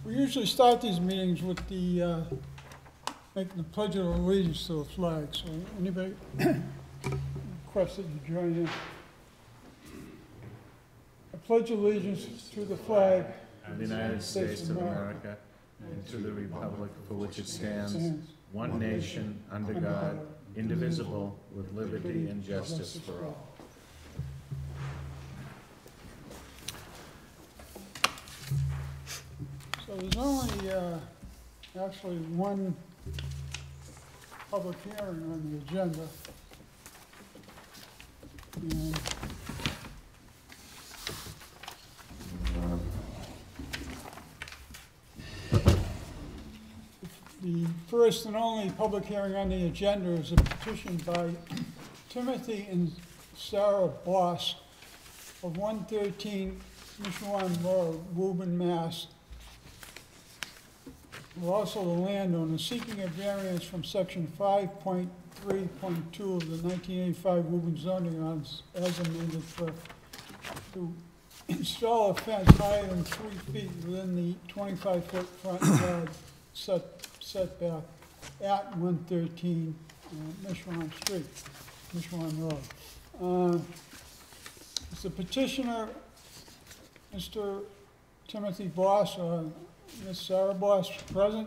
We usually start these meetings with the, making the pledge of allegiance to the flag. So anybody request that you join in. I pledge allegiance to the flag of the United States of America and to the republic for which it stands, one nation, under God, indivisible, with liberty and justice for all. So there's only actually one public hearing on the agenda. And the first and only public hearing on the agenda is a petition by Timothy and Sarah Boss of 113 Mishwan Road, Woburn, Mass. Who are also the landowner, seeking a variance from section 5.3.2 of the 1985 Woburn zoning ordinance as amended to install a fence higher than 3 feet within the 25-foot front yard setback at 113 Mishwan Street, Mishwan Road. Is the petitioner Mr. Timothy Boss or Ms. Sarah Boss present?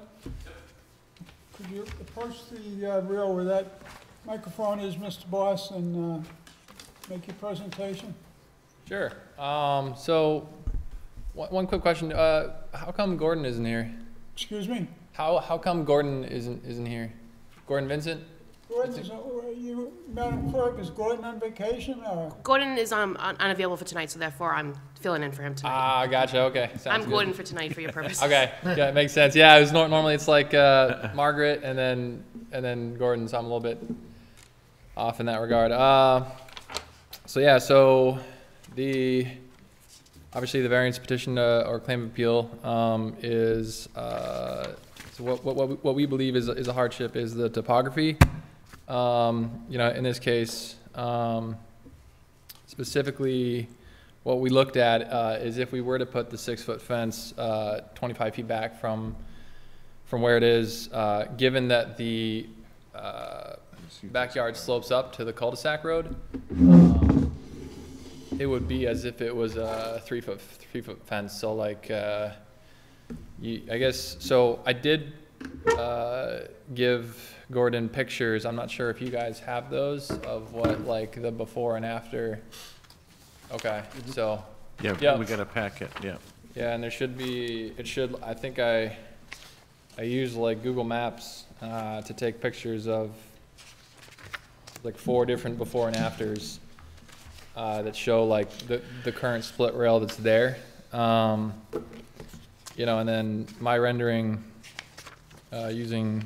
Could you approach the rear where that microphone is, Mr. Boss, and make your presentation? Sure. So, one quick question. How come Gordon isn't here? Excuse me? How come Gordon isn't here? Gordon Vincent? Gordon, Madam Clerk, is Gordon on vacation or? Gordon is unavailable for tonight, so therefore I'm filling in for him tonight. Ah, gotcha. Okay. I'm good. Gordon for tonight for your purposes. Okay. Yeah, it makes sense. Yeah, it was normally it's like Margaret and then Gordon, so I'm a little bit off in that regard. So yeah, so obviously the variance petition or claim of appeal is so what we believe is a hardship is the topography. You know, in this case, specifically, what we looked at is if we were to put the 6-foot fence 25 feet back from where it is, given that the backyard slopes up to the cul-de-sac road, it would be as if it was a 3-foot fence. So like, I guess, so I did give Gordon pictures. I'm not sure if you guys have those of what like the before and after. Okay, so. Yeah, yep. We got a packet, yeah. Yeah, and there should be, I think I use like Google Maps to take pictures of like 4 different before and afters that show like the current split rail that's there. You know, and then my rendering using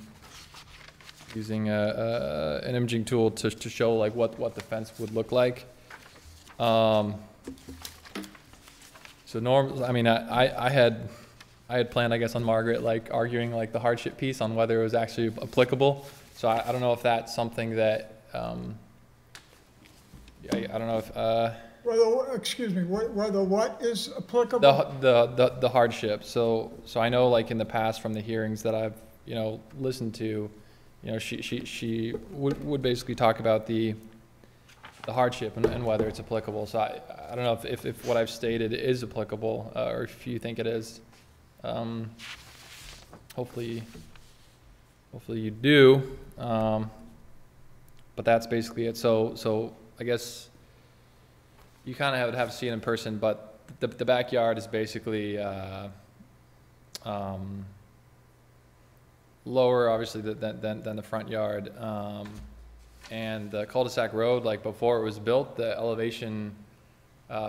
an imaging tool to show like what the fence would look like. So I mean, I had planned, I guess, on Margaret like arguing like the hardship piece on whether it was actually applicable. So I don't know if that's something that I don't know if Whether, excuse me, whether what is applicable? the hardship. So I know like in the past from the hearings that I've listened to, she would basically talk about the hardship and whether it's applicable. So I don't know if what I've stated is applicable or if you think it is. Hopefully you do. But that's basically it. So I guess you kind of would have to see it in person, but the backyard is basically lower, obviously, than the front yard. And the cul-de-sac road, like before it was built, the elevation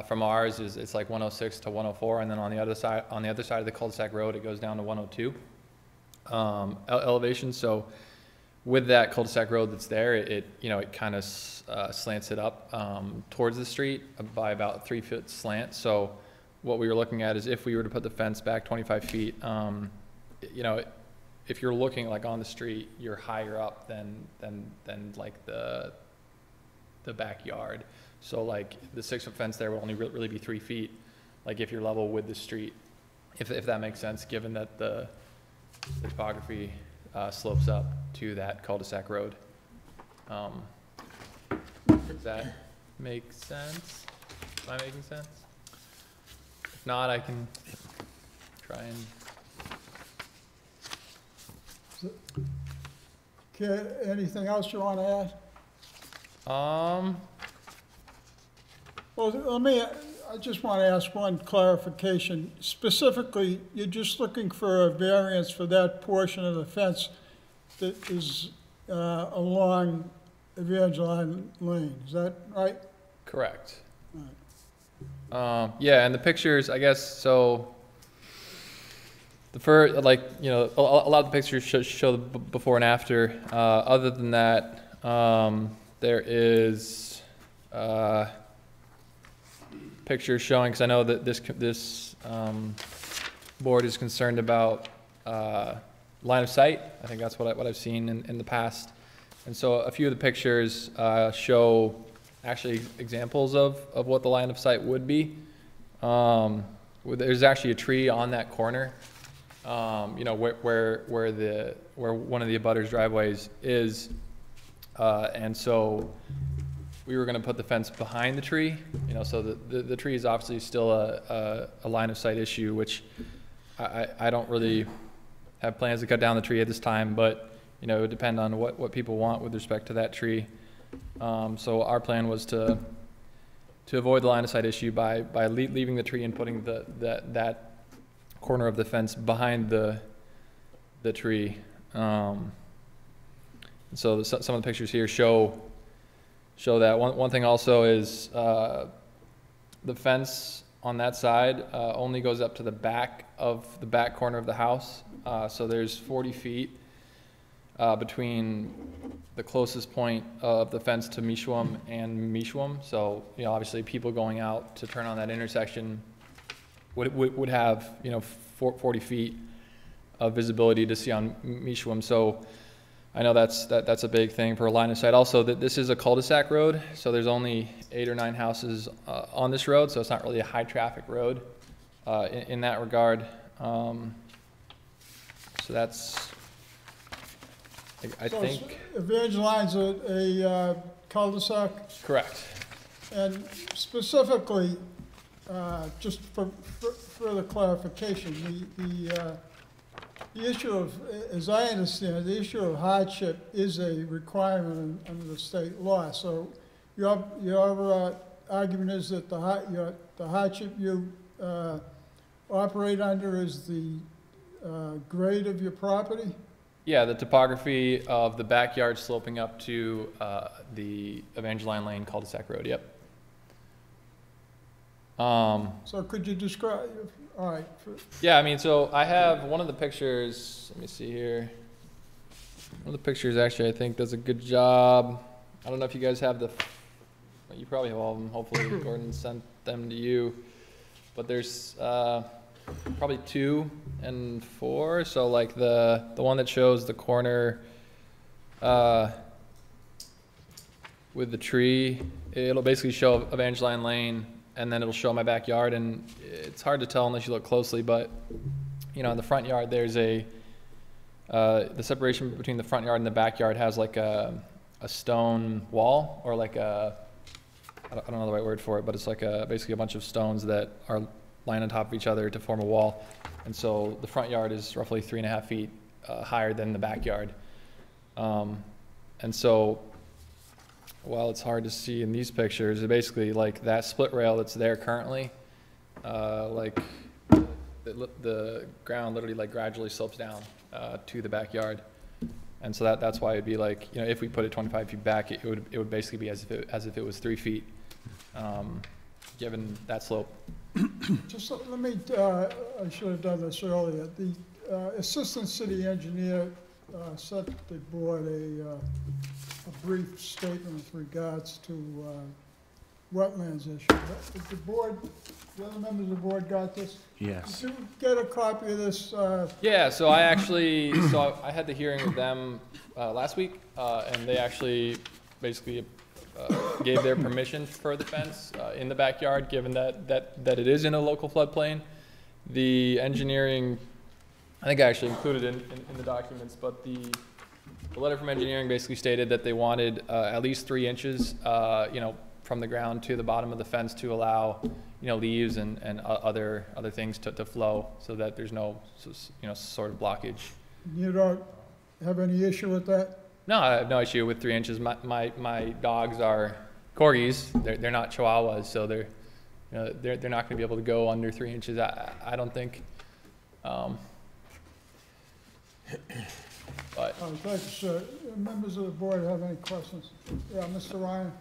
from ours it's like 106 to 104, and then on the other side of the cul-de-sac road, it goes down to 102 elevation. So with that cul-de-sac road that's there, it kind of slants it up towards the street by about 3-foot slant. So what we were looking at is if we were to put the fence back 25 feet, if you're looking like on the street, you're higher up than like the backyard. So like the 6-foot fence there will only really be 3 feet. like if you're level with the street, if that makes sense, given that the topography slopes up to that cul-de-sac road. Does that make sense? Am I making sense? If not, I can try and. Okay, anything else you want to add? Well, I just want to ask one clarification. Specifically, you're just looking for a variance for that portion of the fence that is along Evangeline Lane, is that right? Correct. Right. Yeah, and the pictures, I guess, so like, you know, a lot of the pictures show the before and after. Other than that, there is pictures showing, because I know that this board is concerned about line of sight. I think that's what I've seen in the past. And so a few of the pictures show actually examples of what the line of sight would be. There's actually a tree on that corner, you know, where one of the abutters' driveways is, and so we were going to put the fence behind the tree, you know, so the tree is obviously still a line of sight issue, which I don't really have plans to cut down the tree at this time, but, you know, it would depend on what people want with respect to that tree. So our plan was to avoid the line of sight issue by leaving the tree and putting that corner of the fence behind the tree. So some of the pictures here show that. One thing also is the fence on that side only goes up to the back corner of the house. So there's 40 feet between the closest point of the fence to Mishwam and Mishwam. So, you know, obviously people going out to turn on that intersection would have, you know, 40 feet of visibility to see on Mishwam. So I know that's a big thing for a line of sight. Also, that this is a cul-de-sac road, so there's only 8 or 9 houses on this road, so it's not really a high traffic road in that regard. So that's, I think. Evangeline's a cul-de-sac? Correct. And specifically, just for further clarification, the issue of, as I understand, the issue of hardship is a requirement under the state law. So your argument is that the hardship you operate under is the grade of your property? Yeah, the topography of the backyard sloping up to the Evangeline Lane cul-de-sac road, yep. So could you describe, all right. Yeah, I mean, so I have one of the pictures, let me see here. One of the pictures actually I think does a good job. I don't know if you guys have you probably have all of them, hopefully Gordon sent them to you. But there's probably 2 and 4, so like the one that shows the corner with the tree, it'll basically show Evangeline Lane, and then it'll show my backyard, and it's hard to tell unless you look closely, but you know, in the front yard there's the separation between the front yard and the backyard has like a stone wall, or like I don't know the right word for it, but it's like basically a bunch of stones that are lying on top of each other to form a wall. And so the front yard is roughly 3.5 feet higher than the backyard. And so while it's hard to see in these pictures, basically like that split rail that's there currently, like the ground literally like gradually slopes down to the backyard. And so that's why it'd be like, you know, if we put it 25 feet back, it would basically be as if it was 3 feet, given that slope. Just let me, I should have done this earlier. The assistant city engineer sent the board a brief statement with regards to wetlands issue. Did the board, the other members of the board got this? Yes. Did you get a copy of this? Yeah, so I had the hearing with them last week, and they actually basically gave their permission for the fence in the backyard, given that it is in a local floodplain. The engineering, I think I actually included in the documents, but the letter from engineering basically stated that they wanted at least 3 inches, from the ground to the bottom of the fence to allow, leaves and other things to flow, so that there's no, sort of blockage. You don't have any issue with that? No, I have no issue with 3 inches. My dogs are corgis. They're not chihuahuas, so they're not going to be able to go under 3 inches. I don't think. But Thank you, sir. Members of the board have any questions? Yeah, Mr. Ryan?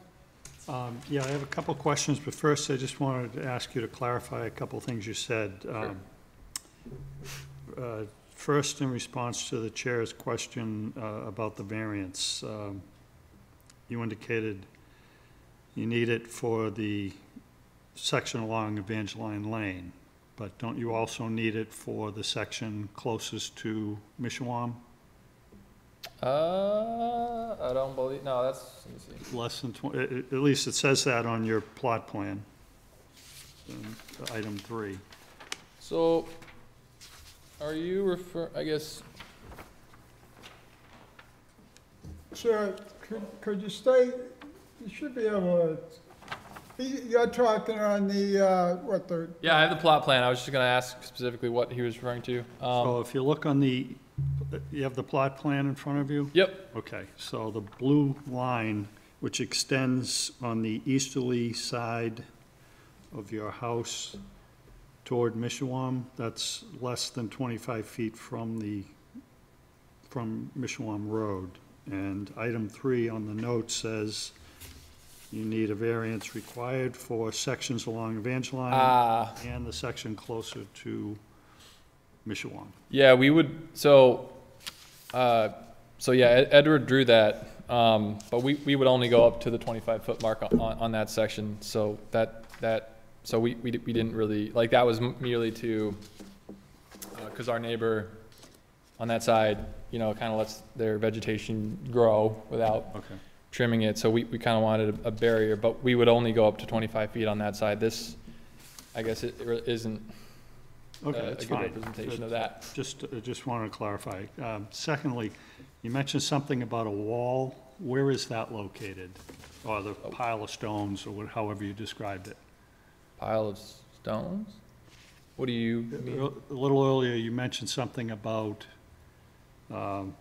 Yeah, I have a couple questions, but first I just wanted to ask you to clarify a couple things you said. First, in response to the chair's question about the variance, you indicated you need it for the section along Evangeline Lane, but don't you also need it for the section closest to Mishawam? I don't believe, no, let me see. Less than 20, at least it says that on your plot plan, item 3. So, are you I guess, Sir, could you state, you should be able to, you're talking on the, yeah, I have the plot plan. I was just gonna ask specifically what he was referring to. So if you look on you have the plot plan in front of you? Yep. Okay, so the blue line, which extends on the easterly side of your house toward Mishawam, that's less than 25 feet from Mishawam Road. And item 3 on the note says you need a variance required for sections along Evangeline and the section closer to Mishawam. Yeah, we would, so yeah, Edward drew that, but we would only go up to the 25-foot mark on that section, so so we didn't really, like, that was merely to, because our neighbor on that side, kind of lets their vegetation grow without trimming it, so we kind of wanted a barrier, but we would only go up to 25 feet on that side. This, I guess it isn't Okay, a that's good fine. representation of that. Just wanted to clarify. Secondly, you mentioned something about a wall. Where is that located? Or the pile of stones, or however you described it? Pile of stones? What do you mean? A little earlier, you mentioned something about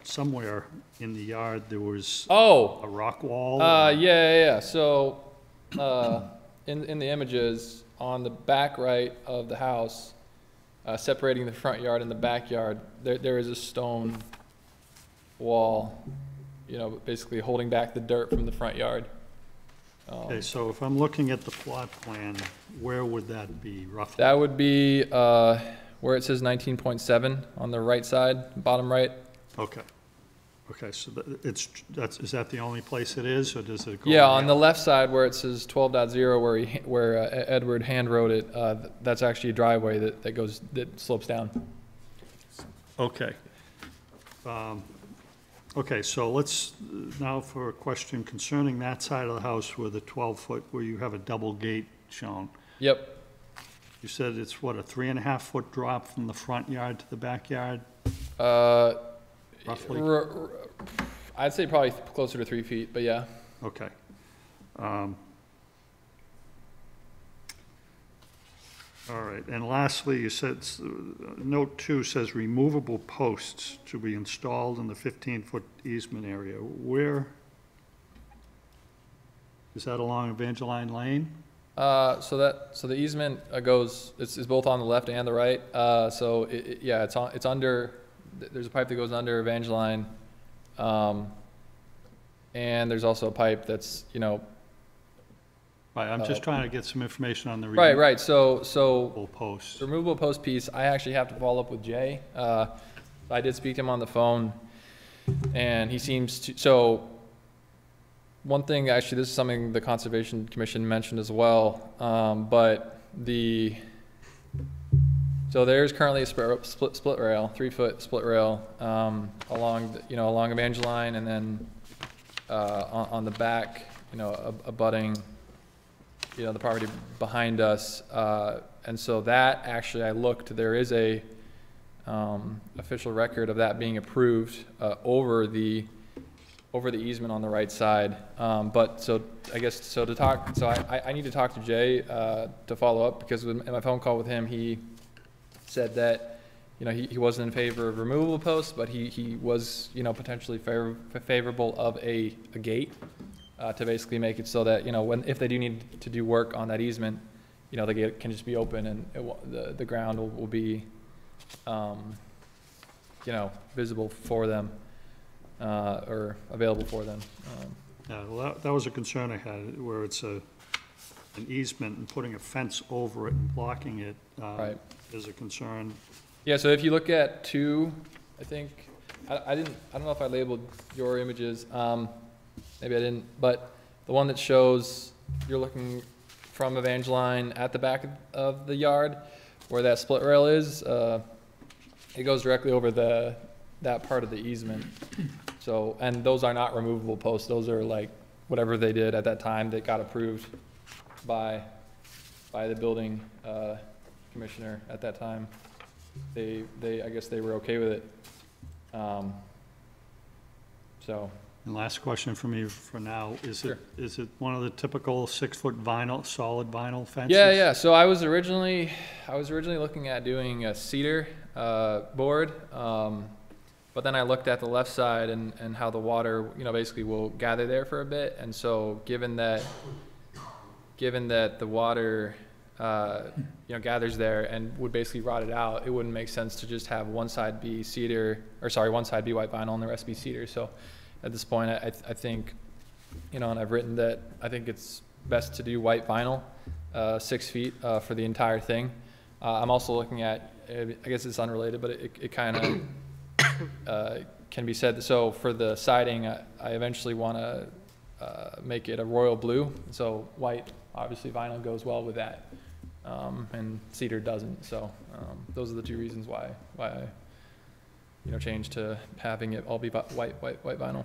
somewhere in the yard there was Oh, a rock wall. yeah. So, in the images, on the back right of the house, separating the front yard and the backyard, there is a stone wall, basically holding back the dirt from the front yard. Okay, so if I'm looking at the plot plan, where would that be roughly? That would be where it says 19.7 on the right side, bottom right. Okay. Okay, so is that the only place it is, or does it go? Yeah, on the left side where it says 12.0, where Edward hand wrote it, that's actually a driveway that slopes down. Okay. Okay, so let's, now for a question concerning that side of the house where the 12-foot, where you have a double gate shown. Yep. You said it's what, a 3.5-foot drop from the front yard to the backyard, roughly? I'd say probably closer to 3 feet, but yeah. Okay. All right, and lastly, you said, note 2 says removable posts to be installed in the 15-foot easement area. Where, is that along Evangeline Lane? So the easement is both on the left and the right. So yeah, it's under, there's a pipe that goes under Evangeline. And there's also a pipe that's, Right, I'm just trying to get some information on the right. So removable posts. the removable post piece, I actually have to follow up with Jay. I did speak to him on the phone, and he seems to, so one thing, actually, this is something the Conservation Commission mentioned as well, but so there's currently a split rail, 3-foot split rail, along Evangeline, and then on the back abutting, the property behind us. And so that, actually, I looked, there is a official record of that being approved over the easement on the right side. But so I guess, so I need to talk to Jay to follow up, because in my phone call with him, he said that, he wasn't in favor of removable posts, but he was, potentially favorable of a gate to basically make it so that, if they do need to do work on that easement, the gate can just be open, and the ground will be, visible for them, or available for them. Yeah, well, that was a concern I had, where it's an easement and putting a fence over it and blocking it Right. is a concern. Yeah, so if you look at 2, I think, I don't know if I labeled your images, maybe I didn't, but the one that shows, you're looking from Evangeline at the back of the yard, where that split rail is, it goes directly over that part of the easement. So, and those are not removable posts, those are like, whatever they did at that time that got approved by the building commissioner at that time. I guess they were okay with it. So. And last question for me for now, Sure. is it one of the typical 6-foot vinyl, solid vinyl fences? Yeah. So I was originally looking at doing a cedar board, but then I looked at the left side and how the water, basically will gather there for a bit, and so given that the water, gathers there and would basically rot it out, it wouldn't make sense to just have one side be one side be white vinyl and the rest be cedar. So at this point, I think, and I've written that I think it's best to do white vinyl, 6 feet for the entire thing. I'm also looking at, I guess it's unrelated, but it kind of can be said. So for the siding, I eventually want to make it a royal blue. So white, obviously vinyl goes well with that, and cedar doesn't. So those are the 2 reasons why I changed to having it all be white vinyl.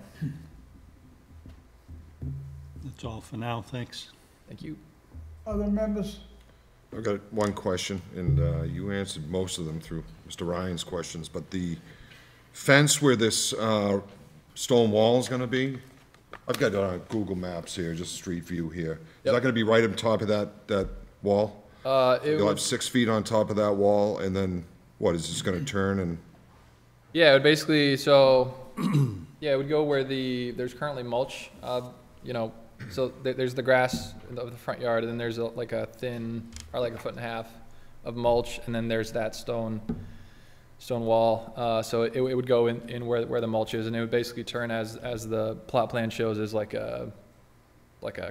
That's all for now, thanks. Thank you. Other members? I've got one question, and you answered most of them through Mr. Ryan's questions, but the fence where this stone wall is gonna be, I've got Google Maps here, just street view here. Is that gonna be right on top of that wall? You'll have 6 feet on top of that wall, and then, what, is this gonna turn and? Yeah, it would basically, so, yeah, it would go where there's currently mulch, so there's the grass of the front yard, and then there's like a thin, or like 1.5 foot of mulch, and then there's that stone wall. So it would go in where the mulch is, and it would basically turn as the plot plan shows as like a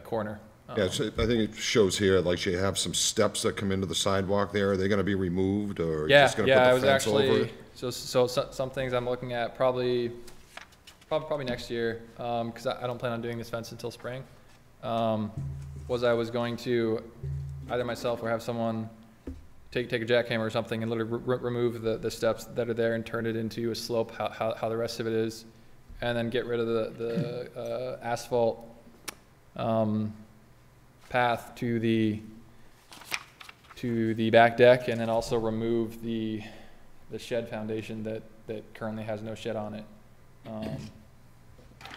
corner. Yeah, so I think it shows here, like you have some steps that come into the sidewalk there. Are they gonna be removed, or Yeah, just gonna put the fence over actually, it? so some things I'm looking at probably next year, because I don't plan on doing this fence until spring. I was going to either myself or have someone take a jackhammer or something and literally remove the steps that are there and turn it into a slope, how the rest of it is, and then get rid of the asphalt path to the back deck, and then also remove the shed foundation that currently has no shed on it.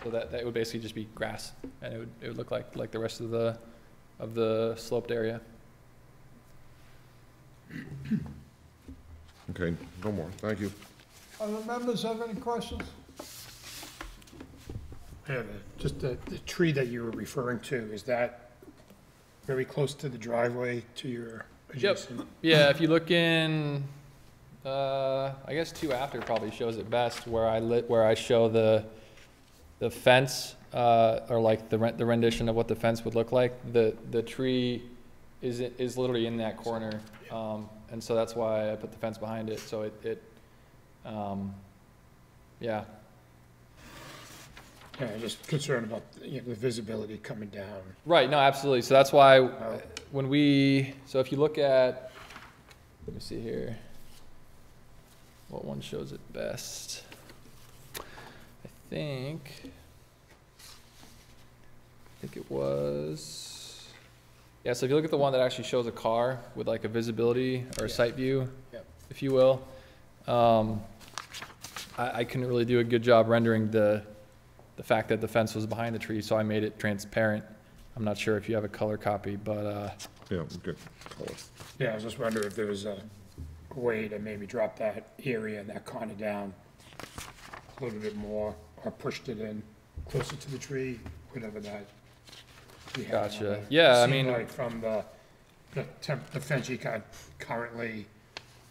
So that would basically just be grass, and it would look like the rest of the sloped area. Okay, no more, thank you. Other members have any questions? Yeah, just the tree that you were referring to, is that very close to the driveway to your adjacent? Yeah, if you look in, I guess 2 after probably shows it best, where I show the fence, or like the rendition of what the fence would look like. The tree is literally in that corner, and so that's why I put the fence behind it. So yeah. Yeah, just concerned about, the visibility coming down. Right, no, absolutely. So that's why so if you look at, let me see here, what one shows it best? I think, think it was, yeah, so if you look at the one that actually shows a car with like a visibility or a sight view, Yep. if you will, I couldn't really do a good job rendering the fact that the fence was behind the tree, so I made it transparent. I'm not sure if you have a color copy, but, Yeah, good. Yeah, I was just wondering if there was a way to maybe drop that area, that corner down a little bit more, or pushed it in closer to the tree, whatever that. we have on Gotcha. there. Yeah, I Seemed mean- like from the fence you got currently,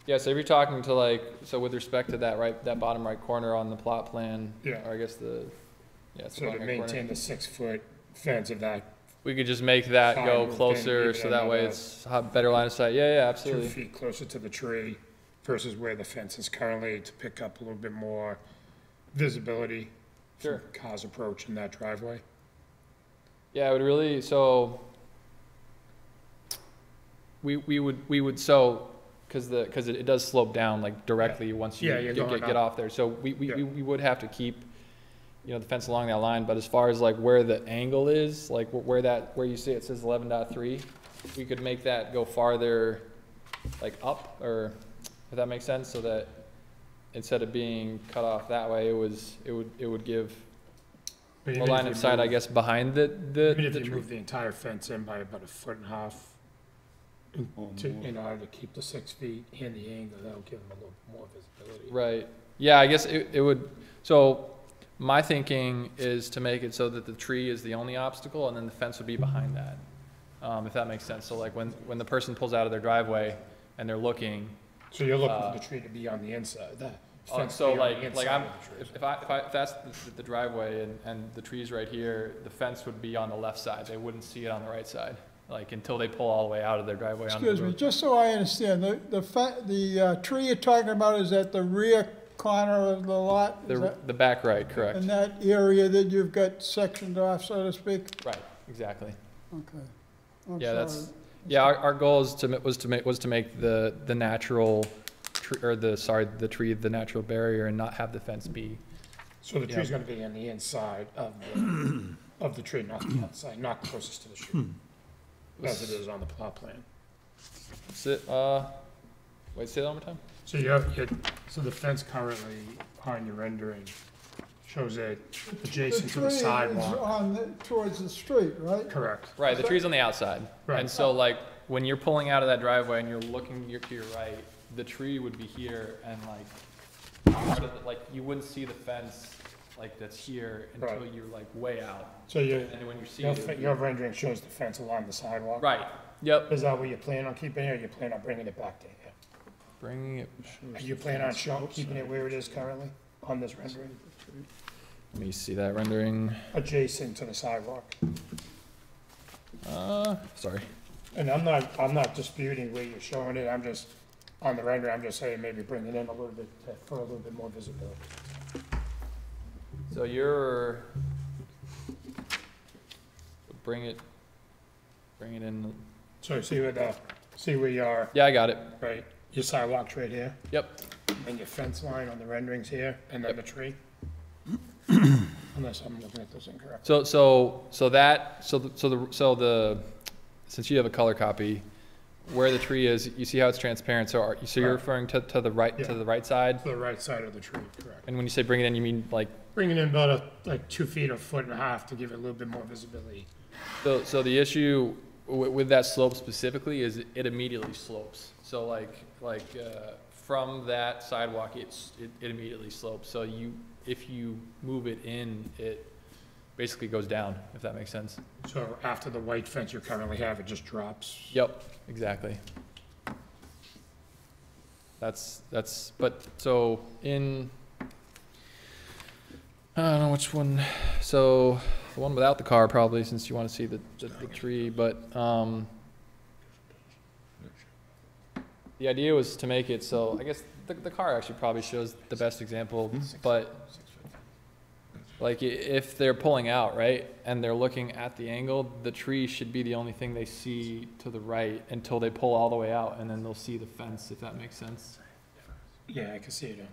yeah, so if you're talking to like, so with respect to that bottom right corner on the plot plan, Yeah. or I guess yeah, it's the so to bottom right corner. maintain the 6-foot fence of that We could just make that Side go of the thing, closer, leave it so that way another it's a better line of sight. Yeah, 2 absolutely. feet closer to the tree versus where the fence is currently to pick up a little bit more visibility. Sure. from Cars approaching that driveway. Yeah, it would really, so we would, so, because it does slope down like directly once you Yeah, you're going get up. off there. So we Yeah. would have to keep, the fence along that line, but as far as like where the angle is, like where you see it says 11.3, we could make that go farther, like up, or if that makes sense, so that instead of being cut off that way, it would give But more even line if of you sight, I move- guess, behind the Even if the you tree. move the entire fence in by about 1.5 feet in order to keep the 6 feet and the angle, that'll give them a little more visibility. Right, yeah, I guess it would, so my thinking is to make it so that the tree is the only obstacle, and then the fence would be behind that, if that makes sense. So like when the person pulls out of their driveway and they're looking, So you're looking for the tree to be on the inside, the fence to so be on the like inside I'm, of the tree. if that's the driveway and the tree's right here, the fence would be on the left side, they wouldn't see it on the right side, like until they pull all the way out of their driveway onto the Excuse me, road. just so I understand, the tree you're talking about is at the rear corner of the lot? Is that- The back right, correct, in that area that you've got sectioned off, so to speak? right, exactly. Okay. I'm Yeah, that's, sorry. yeah, our goal was to make the natural, the tree, the natural barrier, and not have the fence be, So the Yeah. tree's gonna be on the inside of the tree, not the outside, not closest to the Hmm. street, as it is on the plot plan. wait, say that one more time? So so the fence currently on your rendering shows it adjacent to the The tree is sidewalk. towards the street, right? Correct. Right, the tree's on the outside. Right. And so like, when you're pulling out of that driveway and you're looking to your right, the tree would be here and like, you wouldn't see the fence like that's here until Right. you're like way out. So And then when you see it, it would be- your rendering shows the fence along the sidewalk? right, yep. Is that what you plan on keeping it, or you plan on bringing it back to here? Bringing it, Are you plan on keeping it where it is currently on this rendering, let me see that rendering. adjacent to the sidewalk? Sorry. And I'm not disputing where you're showing it, I'm just, on the render, I'm just saying maybe bring it in a little bit, for a little bit more visibility. So you're, bring it in, So see where you are, yeah, I got it, right, your sidewalk's right here, yep. and your fence line on the renderings here, and then the tree? Unless I'm looking at this incorrect. Since you have a color copy, where the tree is, you see how it's transparent, so you're Right. referring to the right, Yeah. to the right side? To the right side of the tree, correct. And when you say bring it in, you mean like, Bring it in about like 2 feet or 1.5 to give it a little bit more visibility. so the issue with that slope specifically is it immediately slopes. So from that sidewalk, it immediately slopes. So if you move it in, it basically goes down, if that makes sense. So after the white fence you currently have, it just drops? Yep, exactly. I don't know which one, so the one without the car probably, since you want to see the tree, but, the idea was to make it so, I guess the car actually probably shows the best example, but like if they're pulling out, right, and they're looking at the angle, the tree should be the only thing they see to the right until they pull all the way out, and then they'll see the fence, if that makes sense. Yeah, I can see it on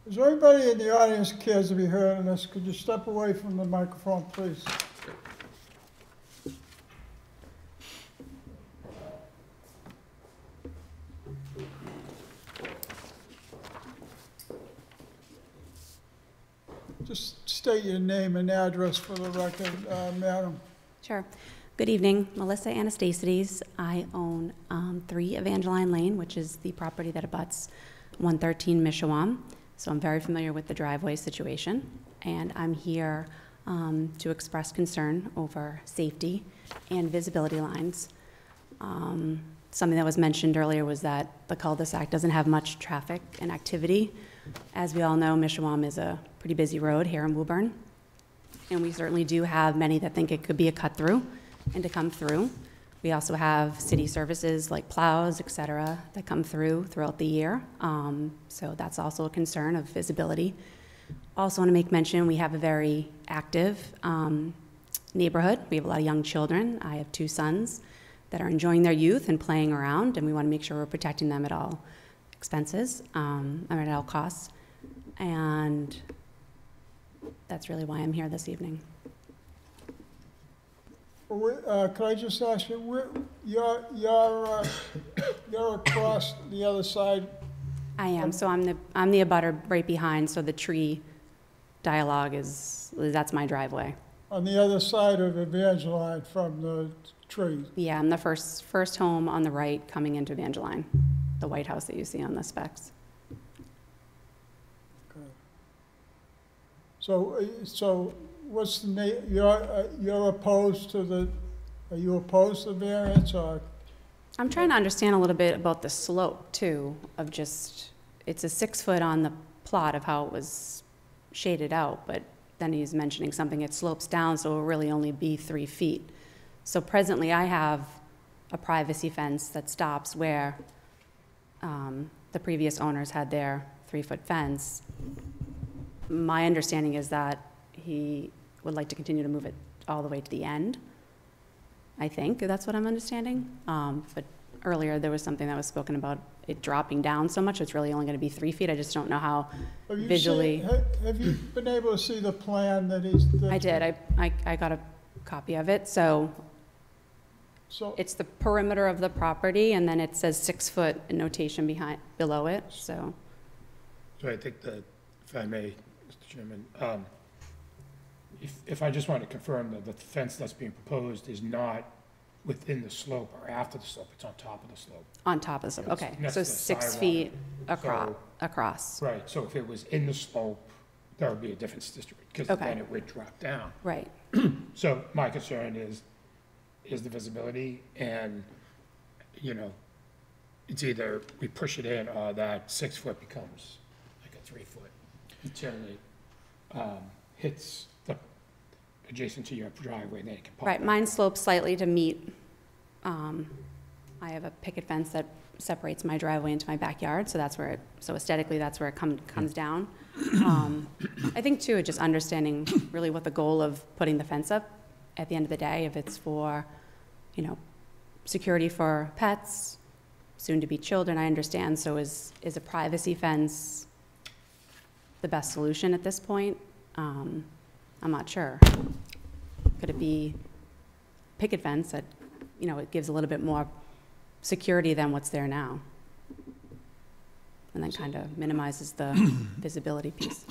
Is there anybody in the audience who cares to be heard on this? Could you step away from the microphone, please? Just state your name and address for the record, madam. Sure. Good evening, Melissa Anastasides. I own 3 Evangeline Lane, which is the property that abuts 113 Mishawam. So I'm very familiar with the driveway situation, and I'm here to express concern over safety and visibility lines. Something that was mentioned earlier was that the cul-de-sac doesn't have much traffic and activity. As we all know, Mishawam is a pretty busy road here in Woburn, and we certainly do have many that think it could be a cut-through and to come through. We also have city services like plows, et cetera, that come throughout the year. So that's also a concern of visibility. Also want to make mention, we have a very active neighborhood. We have a lot of young children. I have 2 sons that are enjoying their youth and playing around, and we want to make sure we're protecting them at all expenses, at all costs. And that's really why I'm here this evening. Could I just ask you, you're across the other side? I am. So I'm the abutter right behind. So the tree dialogue that's my driveway. On the other side of Evangeline from the tree? Yeah, I'm the first home on the right coming into Evangeline, the White House that you see on the specs. Okay. So what's the you're opposed to the? Are you opposed to variance or? I'm trying to understand a little bit about the slope too. Of just it's a 6 foot on the plot of how it was shaded out, but then he's mentioning something. It slopes down, so it will really only be 3 feet. So presently, I have a privacy fence that stops where the previous owners had their 3-foot fence. My understanding is that he would like to continue to move it all the way to the end. I think that's what I'm understanding. But earlier there was something that was spoken about it dropping down so much. It's really only going to be 3 feet. I just don't know how visually. Have you been able to see the plan that he's? I did. I got a copy of it. So it's the perimeter of the property, and then it says 6 foot notation below it. So I think that, if I may, Mr. Chairman, if I just want to confirm that the fence that's being proposed is not within the slope or after the slope, it's on top of the slope. On top of the slope, Yes, okay. next So to the 6 sidewalk. feet So- across. Right, so if it was in the slope, that would be a different statistic, because Okay. then it would drop down. Right. So my concern is the visibility, and, it's either we push it in or that 6 foot becomes like a 3 foot until it hits the, adjacent to your driveway, and then it can pop. Right, back mine up. slopes slightly to meet, I have a picket fence that separates my driveway into my backyard, so that's where so aesthetically, that's where it comes down. I think too, just understanding really what the goal of putting the fence up at the end of the day, if it's for, security for pets, soon-to-be children, I understand, so is a privacy fence the best solution at this point? I'm not sure. Could it be picket fence that, it gives a little bit more security than what's there now? And then kind of minimizes the visibility piece.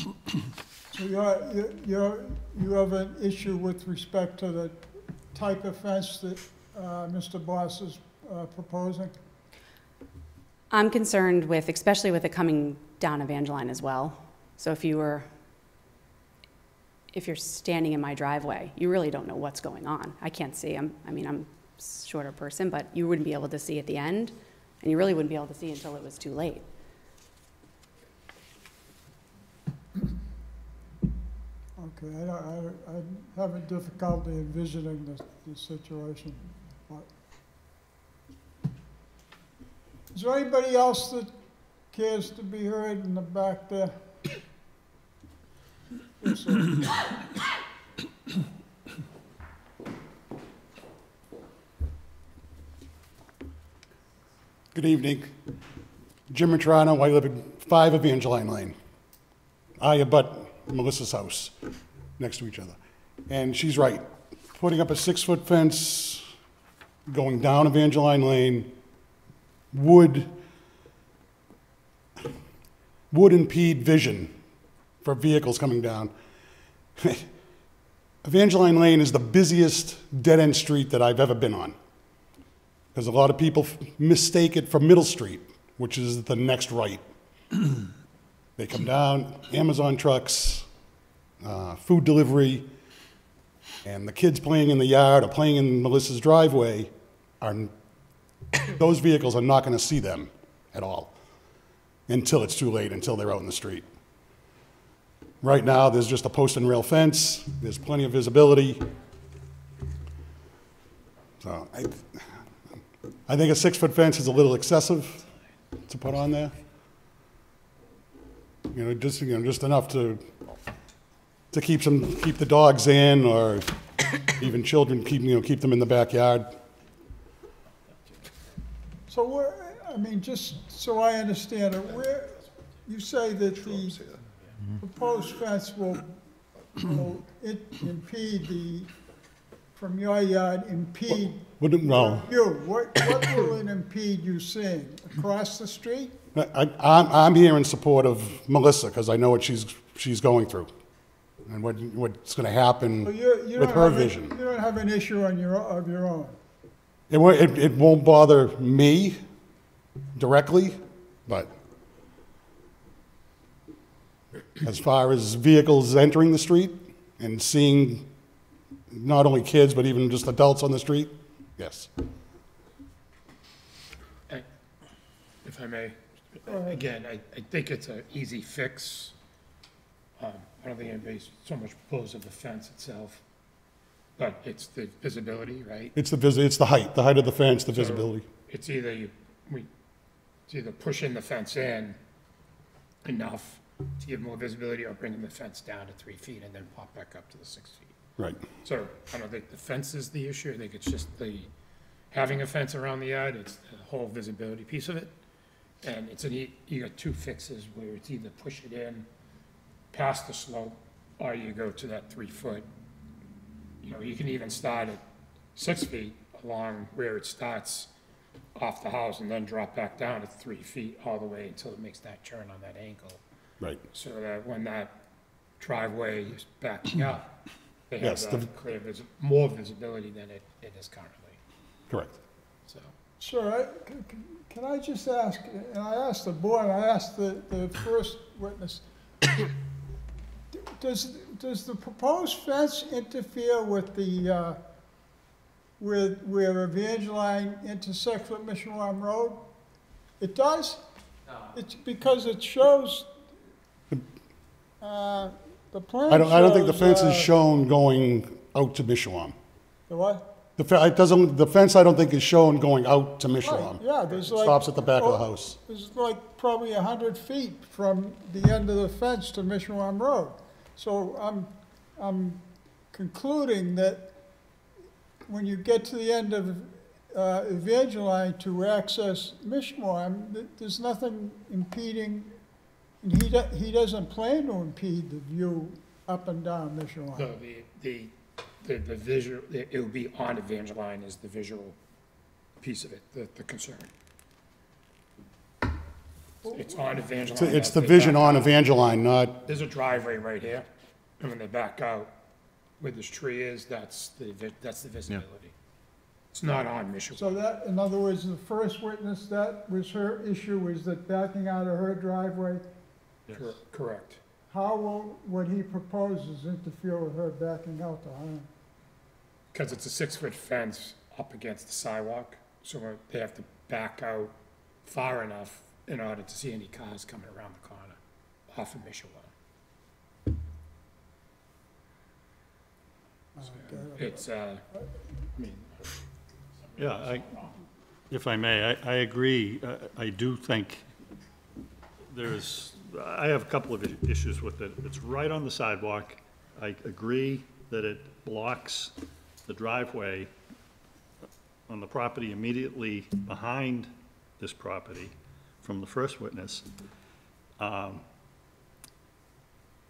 So you have an issue with respect to the type of fence that Mr. Boss is proposing? I'm concerned with, especially with it coming down Evangeline as well. So if you're standing in my driveway, you really don't know what's going on. I can't see. I'm a shorter person, but you wouldn't be able to see at the end, and you really wouldn't be able to see until it was too late. Okay, I'm having difficulty envisioning the situation. But is there anybody else that cares to be heard in the back there? Yes, sir. Good evening. Jim Matrano, I live at 5 Evangeline Lane. I abut Melissa's house next to each other. And she's right. Putting up a 6-foot fence going down Evangeline Lane would impede vision for vehicles coming down. Evangeline Lane is the busiest dead-end street that I've ever been on, because a lot of people mistake it for Middle Street, which is the next right. They come down, Amazon trucks, food delivery, and the kids playing in the yard or playing in Melissa's driveway those vehicles are not going to see them at all until it's too late, until they're out in the street. Right now, there's just a post and rail fence. There's plenty of visibility. So I think a 6-foot fence is a little excessive to put on there. Just enough to keep the dogs in, or even children, keep them in the backyard. So just so I understand it, you say that the proposed fence will impede from your yard, impede No. you. What will it impede you seeing? Across the street? I'm here in support of Melissa, because I know what she's going through and what's going to happen with her vision. You don't have an issue of your own? It won't bother me directly, but as far as vehicles entering the street and seeing not only kids, but even just adults on the street, yes. If I may, again, I think it's an easy fix. I don't think anybody's so much opposed to the fence itself, but it's the visibility, right? It's the height of the fence, the visibility. It's either pushing the fence in enough to give more visibility, or bringing the fence down to 3 feet and then pop back up to the 6 feet. Right. So I don't think the fence is the issue. I think it's just having a fence around the yard. It's the whole visibility piece of it. And you got 2 fixes where it's either push it in past the slope, or you go to that 3 foot. You can even start at 6 feet along where it starts off the house, and then drop back down to 3 feet all the way until it makes that turn on that angle. Right. So that when that driveway is backing up, they have more visibility than it is currently. Correct. So. Sure. Can I just ask, and I asked the board, I asked the first witness, does the proposed fence interfere with where Evangeline intersects with Mishawam Road? It does? No. It's because it shows, the plan I don't think the shows, fence is shown going out to Mishawam. The what? The fence I don't think is shown going out to Mishawam. Right, yeah, there's like. Stops at the back of the house. There's like probably 100 feet from the end of the fence to Mishawam Road. So I'm concluding that when you get to the end of Evangeline to access Mishawam, there's nothing impeding, and he doesn't plan to impede the view up and down Mishawam. No, the visual, it will be on Evangeline is the visual piece of it, the concern. It's on Evangeline. It's the vision on Evangeline, not, There's a driveway right here, and when they back out, where this tree is, that's the visibility. It's not on Michigan. So that, in other words, the first witness, that was her issue, was that backing out of her driveway, Correct. how will what he proposes interfere with her backing out to her? Because it's a 6-foot fence up against the sidewalk, so they have to back out far enough in order to see any cars coming around the corner off of Mishawam. It's, Yeah, if I may, I agree. I do think I have a couple of issues with it. It's right on the sidewalk. I agree that it blocks the driveway on the property immediately behind this property from the first witness.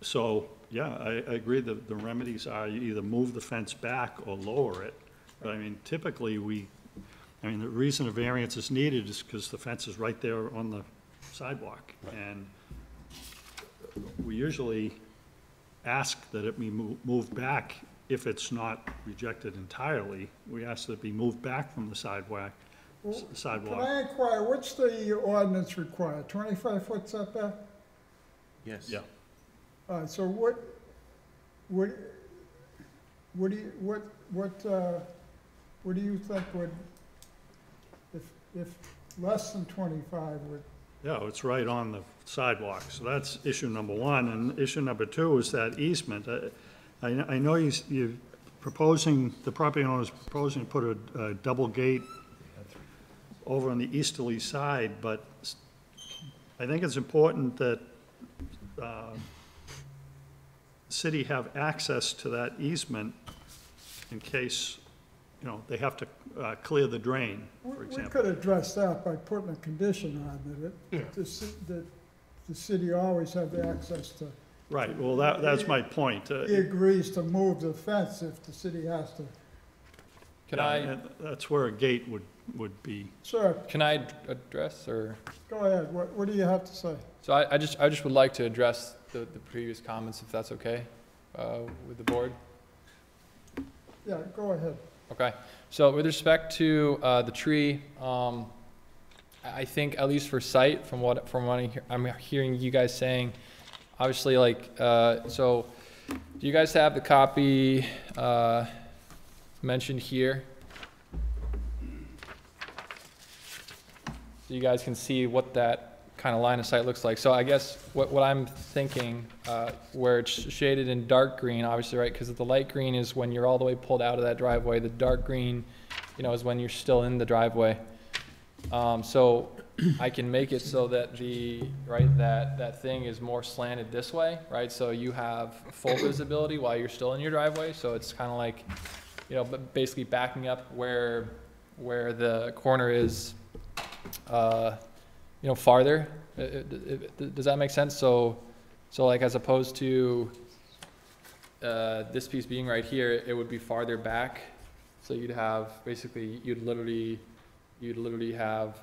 So, yeah, I agree that the remedies are you either move the fence back or lower it. But I mean, typically, the reason a variance is needed is because the fence is right there on the sidewalk. And we usually ask that it be moved back if it's not rejected entirely. We ask that it be moved back from the sidewalk. Can I inquire, what's the ordinance require, 25-foot setback? Yes. Yeah. So what do you think would, if less than 25 would? Yeah, it's right on the sidewalk, so that's issue number one. And issue number two is that easement. I know you're proposing, the property owner is proposing to put a double gate over on the easterly side, but I think it's important that city have access to that easement in case, they have to clear the drain, for We example. could address that by putting a condition on that the city always have the access to. Right, well, that's my point. He agrees to move the fence if the city has to. Can Yeah, I, and that's where a gate would be. Sir, can I address, or? go ahead, what do you have to say? So I just would like to address the previous comments, if that's okay, with the board. Yeah, go ahead. Okay, so with respect to the tree, I think at least for sight, from what I'm hearing you guys saying, obviously, like, so do you guys have the copy mentioned here? So you guys can see what that kind of line of sight looks like. So I guess what I'm thinking, where it's shaded in dark green, obviously, right, because the light green is when you're all the way pulled out of that driveway. The dark green, is when you're still in the driveway. So I can make it so that that thing is more slanted this way, right? So you have full visibility while you're still in your driveway. So it's kind of like, basically backing up where the corner is, farther. Does that make sense? So like, as opposed to this piece being right here, it would be farther back. So you'd have, basically, you'd literally have,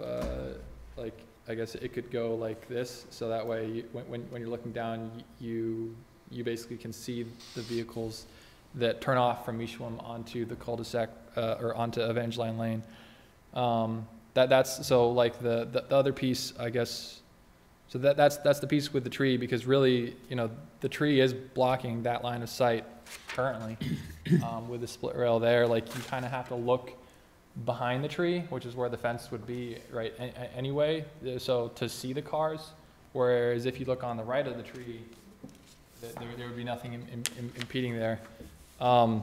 like, I guess it could go like this. So that way, when you're looking down, you basically can see the vehicles that turn off from Mishwam onto the cul-de-sac, or onto Evangeline Lane. That's so, like, the other piece, I guess, so that's the piece with the tree, because really, the tree is blocking that line of sight currently, with the split rail there. Like, you kind of have to look behind the tree, which is where the fence would be, right, anyway, so to see the cars, whereas if you look on the right of the tree, there would be nothing impeding there. The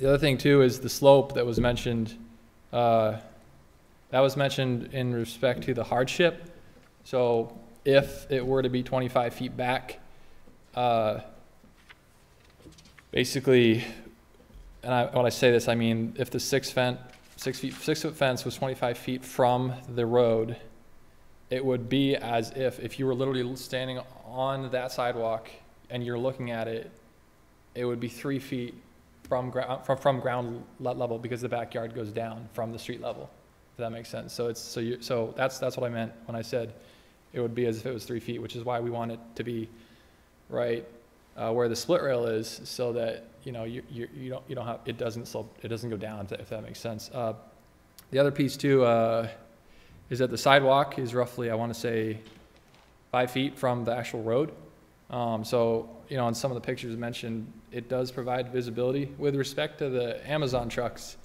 other thing too is the slope that was mentioned. That was mentioned in respect to the hardship. So if it were to be 25 feet back, basically, and when I say this, I mean, if the 6-foot fence was 25 feet from the road, it would be as if you were literally standing on that sidewalk and you're looking at it, it would be 3 feet from ground level, because the backyard goes down from the street level. If that makes sense. So so that's what I meant when I said it would be as if it was 3 feet, which is why we want it to be right where the split rail is, so that you don't have, it doesn't slope, it doesn't go down, if that makes sense. The other piece too is that the sidewalk is roughly, I want to say, 5 feet from the actual road. So in some of the pictures mentioned, it does provide visibility. With respect to the Amazon trucks,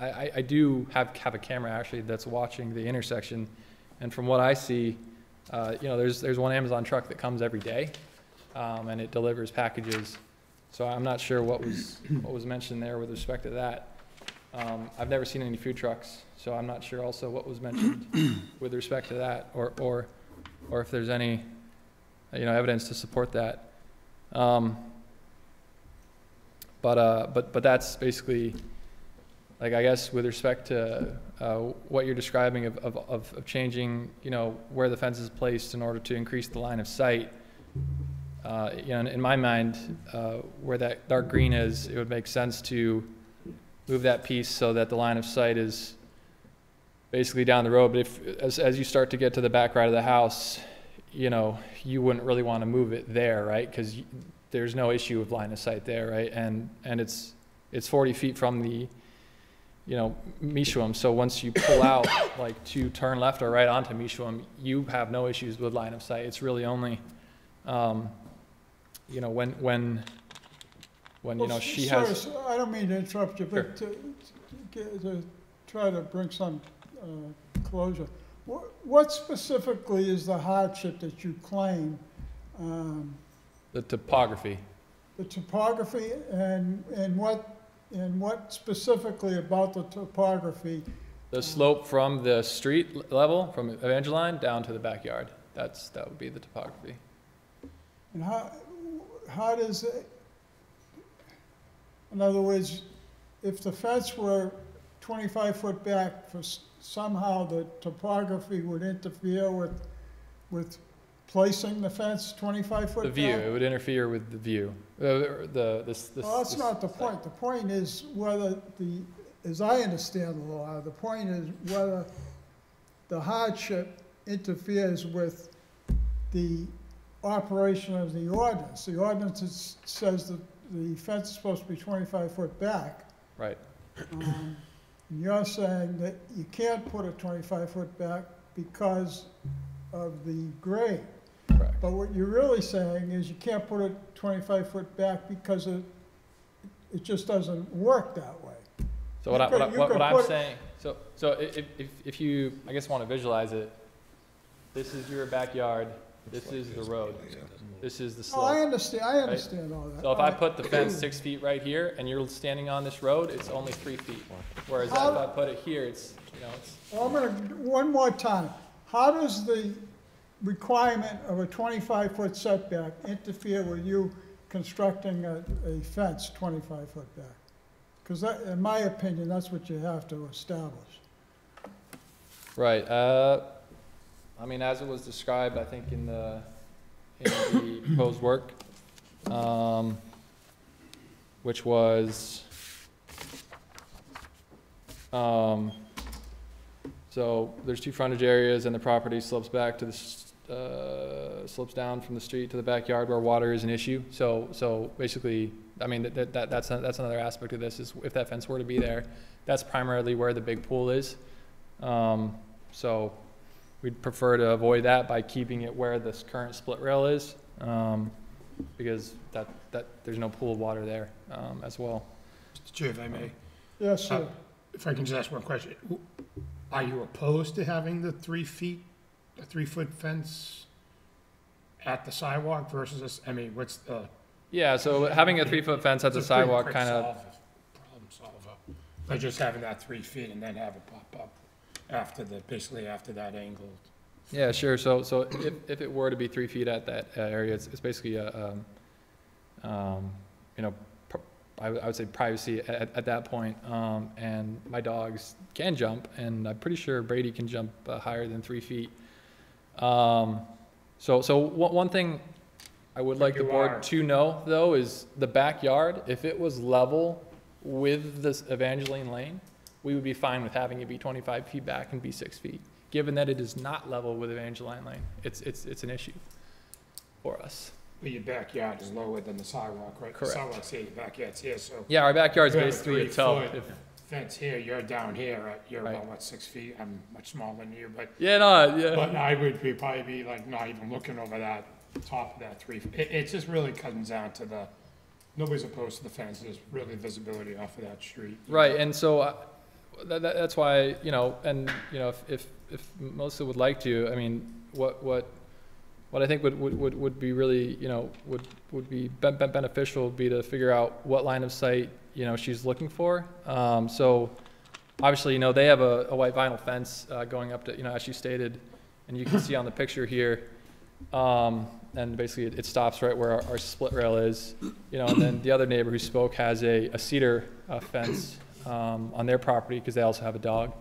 I do have a camera actually that's watching the intersection, and from what I see, there's one Amazon truck that comes every day, and it delivers packages. So I'm not sure what was mentioned there with respect to that. I've never seen any food trucks, so I'm not sure also what was mentioned with respect to that, or if there's any evidence to support that. But that's basically, like, I guess with respect to what you're describing of changing, where the fence is placed in order to increase the line of sight, you know, in my mind, where that dark green is, it would make sense to move that piece so that the line of sight is basically down the road. But if, as you start to get to the back right of the house, you know, you wouldn't really want to move it there, right? Because there's no issue of line of sight there, right? And it's 40 feet from the, you know, Mishuam. So once you pull out, like, to turn left or right onto Mishuam, you have no issues with line of sight. It's really only, you know, when you know, she has. Sorry, I don't mean to interrupt you, but to try to bring some closure. What specifically is the hardship that you claim? The topography. The topography, and what specifically about the topography? The slope from the street level, from Evangeline down to the backyard. That would be the topography. And how does it, in other words, if the fence were 25 foot back, somehow the topography would interfere with placing the fence 25 foot back? The view, it would interfere with the view. Well, that's not the point. The point is whether as I understand the law, the point is whether the hardship interferes with the operation of the ordinance. The ordinance says that the fence is supposed to be 25 foot back. Right. And you're saying that you can't put it 25 foot back because of the grade. Correct. But what you're really saying is you can't put it 25 foot back because it just doesn't work that way. So what I'm saying, so if you, I guess, want to visualize it, this is your backyard, this is the road, this is the slope. Oh, I understand all that. So if I put the fence 6 feet right here and you're standing on this road, it's only 3 feet. Whereas if I put it here, it's, you know, it's. Well, I'm gonna, one more time. How does the requirement of a 25-foot setback interfere with you constructing a fence 25 foot back? Because that, in my opinion, that's what you have to establish. Right. I mean, as it was described, I think in the proposed work, which was, so there's 2 frontage areas, and the property slopes back to the slopes down from the street to the backyard where water is an issue. So basically, I mean, that's another aspect of this, is if that fence were to be there, that's primarily where the big pool is. So we'd prefer to avoid that by keeping it where this current split rail is, because that there's no pool of water there as well. Mr. Chair, if I may. Yes, sir. If I can just ask one question. Are you opposed to having the 3 foot fence at the sidewalk versus this? I mean, what's the? Yeah, so having a 3 foot fence at the sidewalk kind of. Problem solver. By just having that 3 feet and then have it pop up after basically after that angled. Yeah, sure. So if it were to be 3 feet at that area, it's basically a, you know, I would say privacy at that point. And my dogs can jump, and I'm pretty sure Brady can jump higher than 3 feet. So one thing I would like the board to know, though, is the backyard, if it was level with this Evangeline Lane, we would be fine with having it be 25 feet back and be 6 feet. Given that it is not level with Evangeline Lane, it's an issue for us. But your backyard is lower than the sidewalk, right? Correct. The sidewalk's here, your backyard's here, so. Yeah, our backyard's You have a basically a tilt. 3 foot fence here, you're down here, you're Right. about, what, 6 feet? I'm much smaller than you, but. Yeah, no, yeah. But I would probably be like, not even looking over that, top of that 3 feet. It just really comes down to nobody's opposed to the fence, there's really visibility off of that street. Right, and so that's why, you know, and, you know, if Melissa would like to, I mean, what I think would be really, you know, would be beneficial would be to figure out what line of sight, you know, she's looking for. So obviously, you know, they have a white vinyl fence going up to, you know, as she stated, and you can see on the picture here, and basically it stops right where our split rail is, you know, and then the other neighbor who spoke has a cedar fence on their property because they also have a dog.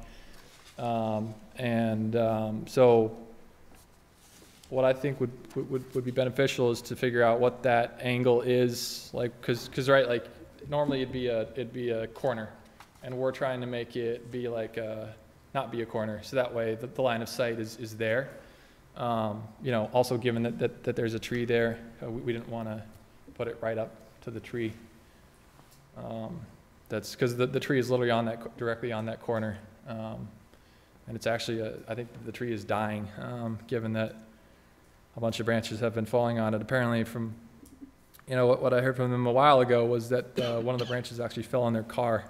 So what I think would be beneficial is to figure out what that angle is, like, cause right, like, normally it'd be a corner, and we're trying to make it be like not be a corner, so that way the line of sight is there. You know, also given that there's a tree there, we didn't want to put it right up to the tree. That's because the tree is literally directly on that corner. And it's actually, I think the tree is dying, given that a bunch of branches have been falling on it. Apparently from, you know, what I heard from them a while ago was that one of the branches actually fell on their car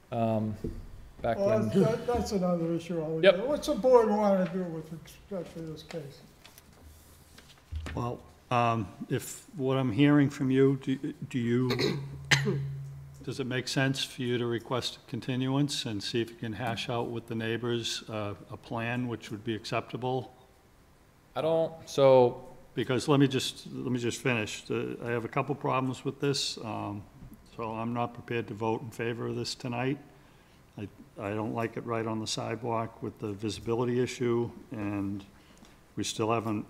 back Well, when. that's another issue altogether. Yep. What's the board want to do with respect to this case? Well, if what I'm hearing from you, does it make sense for you to request a continuance and see if you can hash out with the neighbors a plan which would be acceptable? Because let me just finish. I have a couple problems with this, so I'm not prepared to vote in favor of this tonight. I don't like it right on the sidewalk with the visibility issue, and we still haven't,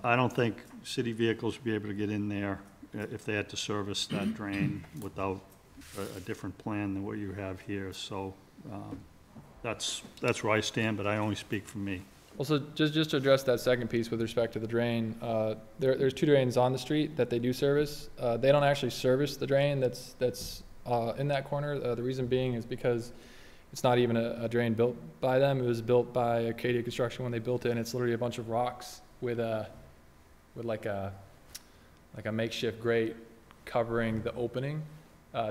I don't think city vehicles would be able to get in there if they had to service that drain without a different plan than what you have here. So that's where I stand, but I only speak for me. Also, just to address that second piece with respect to the drain, there's two drains on the street that they do service. They don't actually service the drain that's in that corner. The reason being is because it's not even a drain built by them. It was built by Acadia Construction when they built it, and it's literally a bunch of rocks with like a makeshift grate covering the opening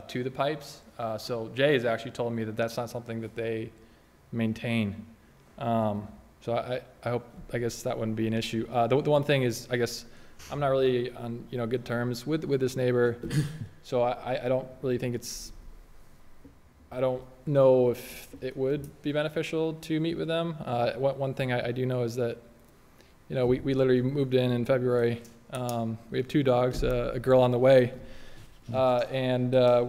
to the pipes. So Jay has actually told me that that's not something that they maintain. So I guess that wouldn't be an issue. The one thing is, I guess I'm not really on good terms with this neighbor, so I don't really think I don't know if it would be beneficial to meet with them. One thing I do know is that we literally moved in February. We have two dogs, a girl on the way, and I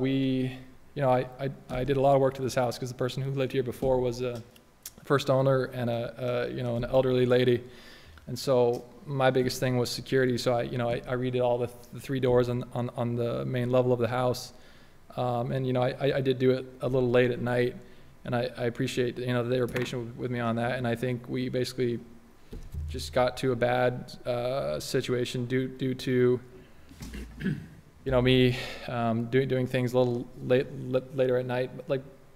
did a lot of work to this house because the person who lived here before was a first owner and an elderly lady, and so my biggest thing was security. So I redid all the three doors on the main level of the house, and I did do it a little late at night, and I appreciate that they were patient with me on that, and I think we basically just got to a bad situation due to me doing things a little later at night,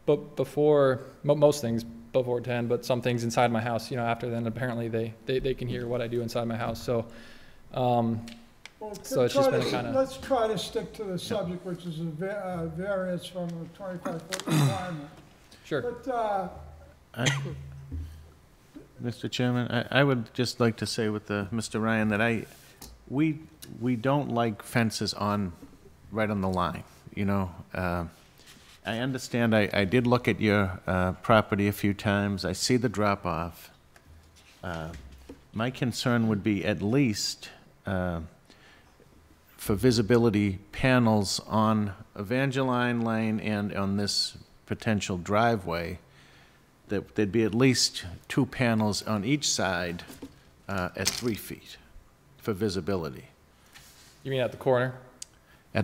but before most things before 10, but some things inside my house. After then, apparently they can hear what I do inside my house. So so it's just been a kind of. Let's try to stick to the subject, which is a variance from a 25-foot requirement. Sure. But Mr. Chairman, I would just like to say with Mr. Ryan that we don't like fences right on the line, I understand, I did look at your property a few times, I see the drop-off. My concern would be at least for visibility panels on Evangeline Lane and on this potential driveway, that there'd be at least 2 panels on each side at 3 feet for visibility. You mean at the corner?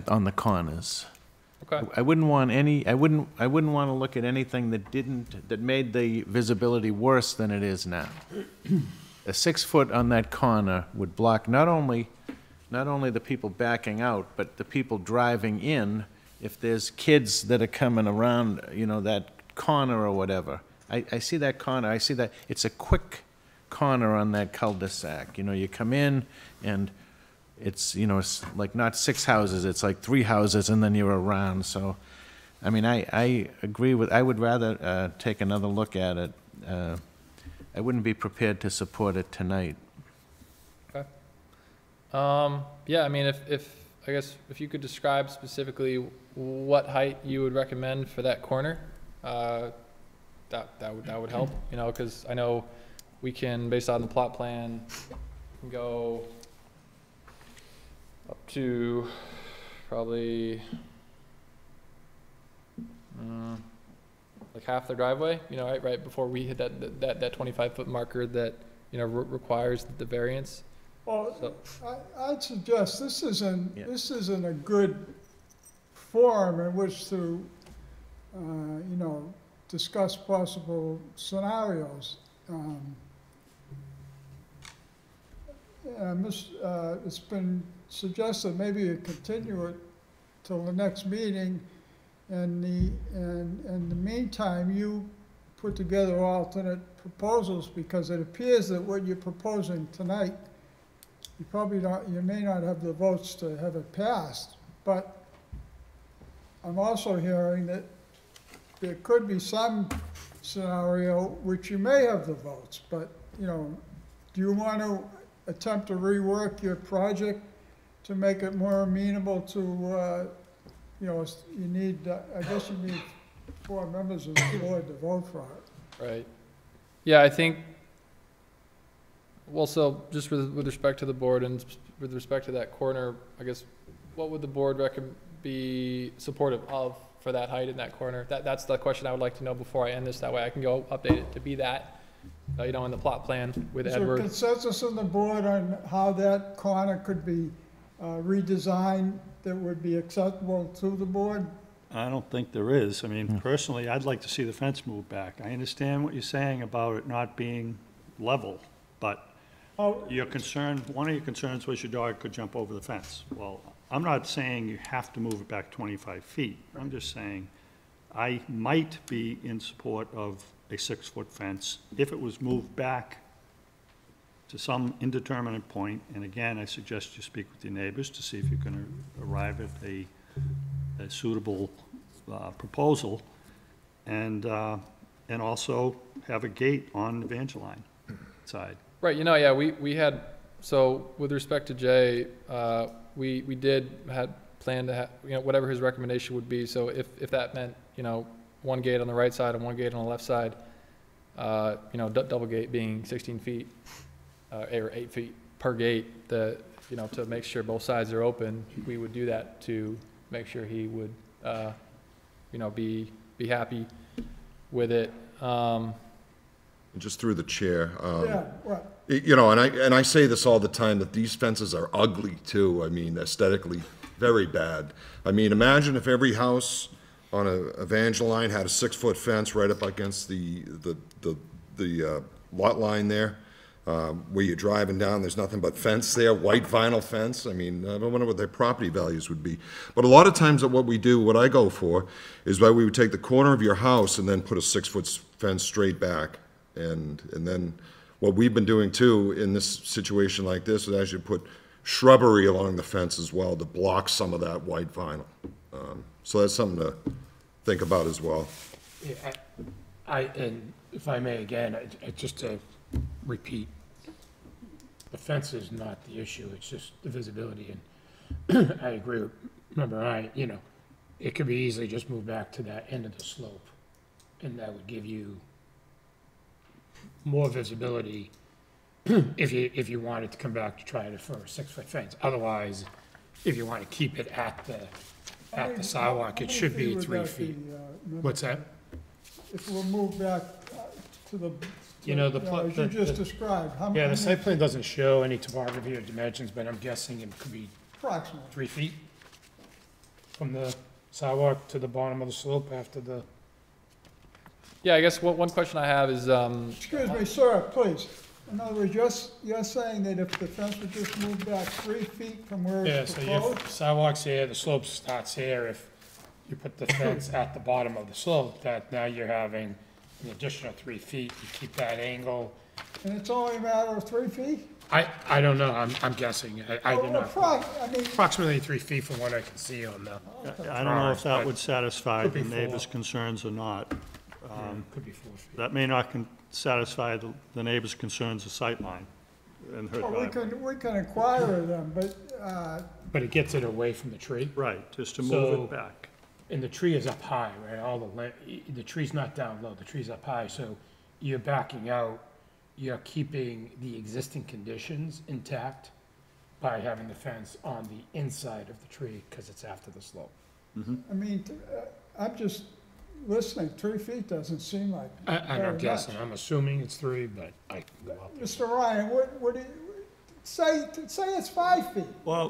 On the corners. Okay. I wouldn't want to look at anything that made the visibility worse than it is now. A 6 foot on that corner would block not only the people backing out, but the people driving in. If there's kids that are coming around, that corner or whatever. I see that corner, I see that, it's a quick corner on that cul-de-sac. You come in and it's, it's like not 6 houses, it's like 3 houses and then you're around. So, I mean, I agree I would rather take another look at it. I wouldn't be prepared to support it tonight. Okay. Yeah, I mean, I guess if you could describe specifically what height you would recommend for that corner, that would help, because I know we can, based on the plot plan, go up to probably like half the driveway, right before we hit that 25-foot marker that requires the variance. Well, So- I'd suggest this isn't, Yeah. this isn't a good forum in which to, discuss possible scenarios. It's been suggested maybe you continue it till the next meeting, and in the meantime, you put together alternate proposals, because it appears that what you're proposing tonight, you may not have the votes to have it passed, but I'm also hearing that there could be some scenario which you may have the votes, but, do you want to attempt to rework your project to make it more amenable to, you need, I guess you need 4 members of the board to vote for it. Right. Yeah, I think, well, so just with respect to the board and with respect to that corner, I guess, what would the board be supportive of for that height in that corner? That's the question I would like to know before I end this. That way I can go update it to be that, in the plot plan with Is there Edward. consensus on the board on how that corner could be redesigned that would be acceptable to the board? I don't think there is. I mean, personally, I'd like to see the fence move back. I understand what you're saying about it not being level, but Oh, your concern, one of your concerns was your dog could jump over the fence. Well, I'm not saying you have to move it back 25 feet. I'm just saying I might be in support of a 6-foot fence if it was moved back to some indeterminate point. And again, I suggest you speak with your neighbors to see if you can arrive at a suitable proposal, and also have a gate on Evangeline side. Right, yeah, we had, so with respect to Jay, we had planned to have, whatever his recommendation would be, so if that meant, one gate on the right side and one gate on the left side, double gate being 16 feet, or 8 feet per gate, to make sure both sides are open, we would do that to make sure he would, be happy with it. Just through the chair. yeah, right. And I say this all the time, that these fences are ugly too. I mean, aesthetically, very bad. I mean, imagine if every house on Evangeline had a 6-foot fence right up against the lot line there, where you're driving down, there's nothing but fence there, white vinyl fence. I mean, I don't wonder what their property values would be. But a lot of times what we do, what I go for, is that we would take the corner of your house and then put a 6-foot fence straight back. And then what we've been doing too in this situation like this is actually put shrubbery along the fence as well to block some of that white vinyl. So that's something to think about as well. Yeah, and if I may again, just to repeat, the fence is not the issue, it's just the visibility, and I agree with, remember, it could be easily just moved back to that end of the slope, and that would give you more visibility if you wanted to come back to try it for a 6-foot fence. Otherwise, if you want to keep it at the sidewalk, it should be 3 feet. What's that? If we'll move back to the, as you just described, how many? Yeah, the site plan doesn't show any topography or dimensions, but I'm guessing it could be Approximately. 3 feet from the sidewalk to the bottom of the slope after the, Yeah, I guess one question I have is, Excuse me, sir, please. In other words, you're saying that if the fence would just move back 3 feet from where yeah, it's so your proposed? sidewalk's here, the slope starts here. If you put the fence at the bottom of the slope, that now you're having an additional 3 feet. You keep that angle. And it's only a matter of 3 feet? I don't know, I'm guessing. I do not. mean, Approximately 3 feet from what I can see on the, I don't know if that would satisfy Could the be neighbors' 4. concerns or not. could be 4 feet. That may not satisfy the neighbors' concerns of sightline in her well, driveway. we can inquire of them, but, But it gets it away from the tree. Right, just to move So- it back. And the tree is up high, right? The tree's not down low, the tree's up high, so you're backing out, you're keeping the existing conditions intact by having the fence on the inside of the tree, because it's after the slope. I mean, I'm just, listening, 3 feet doesn't seem like I'm very not guessing, much. I'm assuming it's 3, but I can go up there. Mr. Ryan, what do you, say it's 5 feet. Well,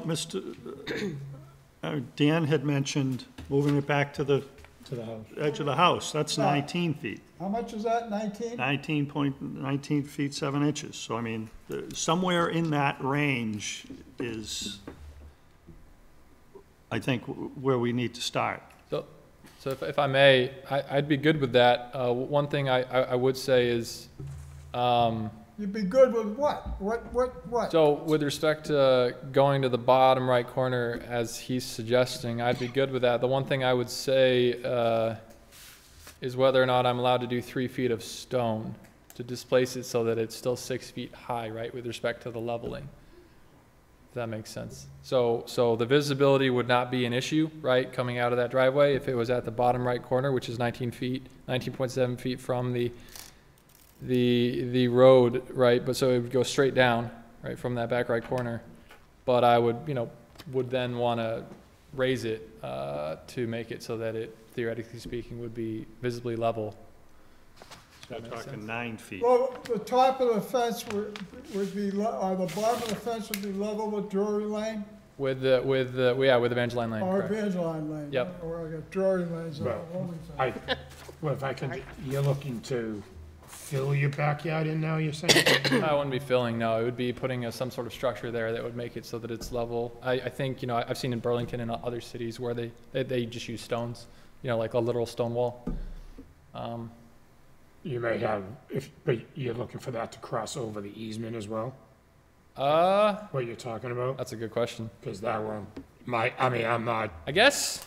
Dan had mentioned moving it back to the To the house. edge of the house. That's 19 feet. How much is that, 19? 19 feet, 7 inches. So I mean, somewhere in that range is, I think, where we need to start. So if I may, I'd be good with that. One thing I would say is, You'd be good with what? What? so with respect to going to the bottom right corner as he's suggesting, I'd be good with that. The one thing I would say is whether or not I'm allowed to do 3 feet of stone to displace it so that it's still 6 feet high, right, with respect to the leveling. If that makes sense. So the visibility would not be an issue, right, coming out of that driveway if it was at the bottom right corner, which is 19 feet, 19.7 feet from the road, right? But so it would go straight down, right, from that back right corner. But I would, would then want to raise it to make it so that it, theoretically speaking, would be visibly level. So we're talking 9 feet. Well, the top of the fence would be, or the bottom of the fence would be level with Drury Lane? With Evangeline Lane, Or correct. Evangeline Lane? Yep. Or I got Drury Lanes on Well, the only thing. Well, if I could, you're looking to fill your backyard in now, you're saying? I wouldn't be filling, no. It would be putting some sort of structure there that would make it so that it's level. I think, I've seen in Burlington and other cities where they just use stones, like a literal stone wall. You may have, but you're looking for that to cross over the easement as well, what you're talking about? That's a good question. Because that one, I'm not, I guess.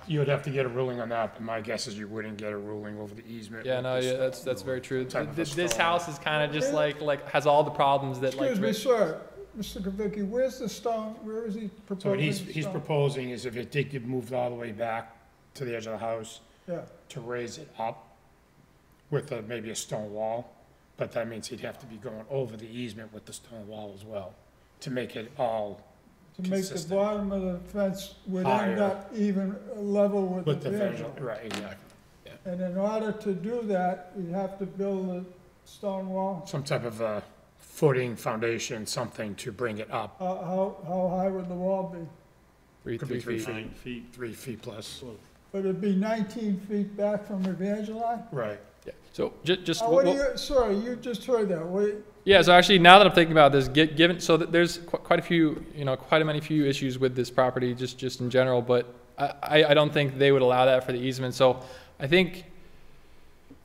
you'd have to get a ruling on that, but my guess is you wouldn't get a ruling over the easement. Yeah, with no, the yeah, stone. that's very true. Type of a This stone. house is kind of just like has all the problems that Excuse me, sir, Mr. Kavicki, where's the stone, where is he So proposing what the he's stone? proposing is if it did get moved all the way back to the edge of the house, Yeah, to raise it up with maybe a stone wall, but that means he'd have to be going over the easement with the stone wall as well, to make it all to make the consistent. bottom of the fence would end Higher. up even level with with the the edge. visual, right, exactly. And in order to do that, you have to build a stone wall. Some type of a footing, foundation, something to bring it up. How high would the wall be? Could be 3 feet, 9 feet. 3 feet plus. But it'd be 19 feet back from Evangeline? Right. Yeah. So just What do you, sorry, you just heard that. yeah. So actually, now that I'm thinking about this, given so that there's quite a few, quite a many few issues with this property, just in general. But I don't think they would allow that for the easement. So I think,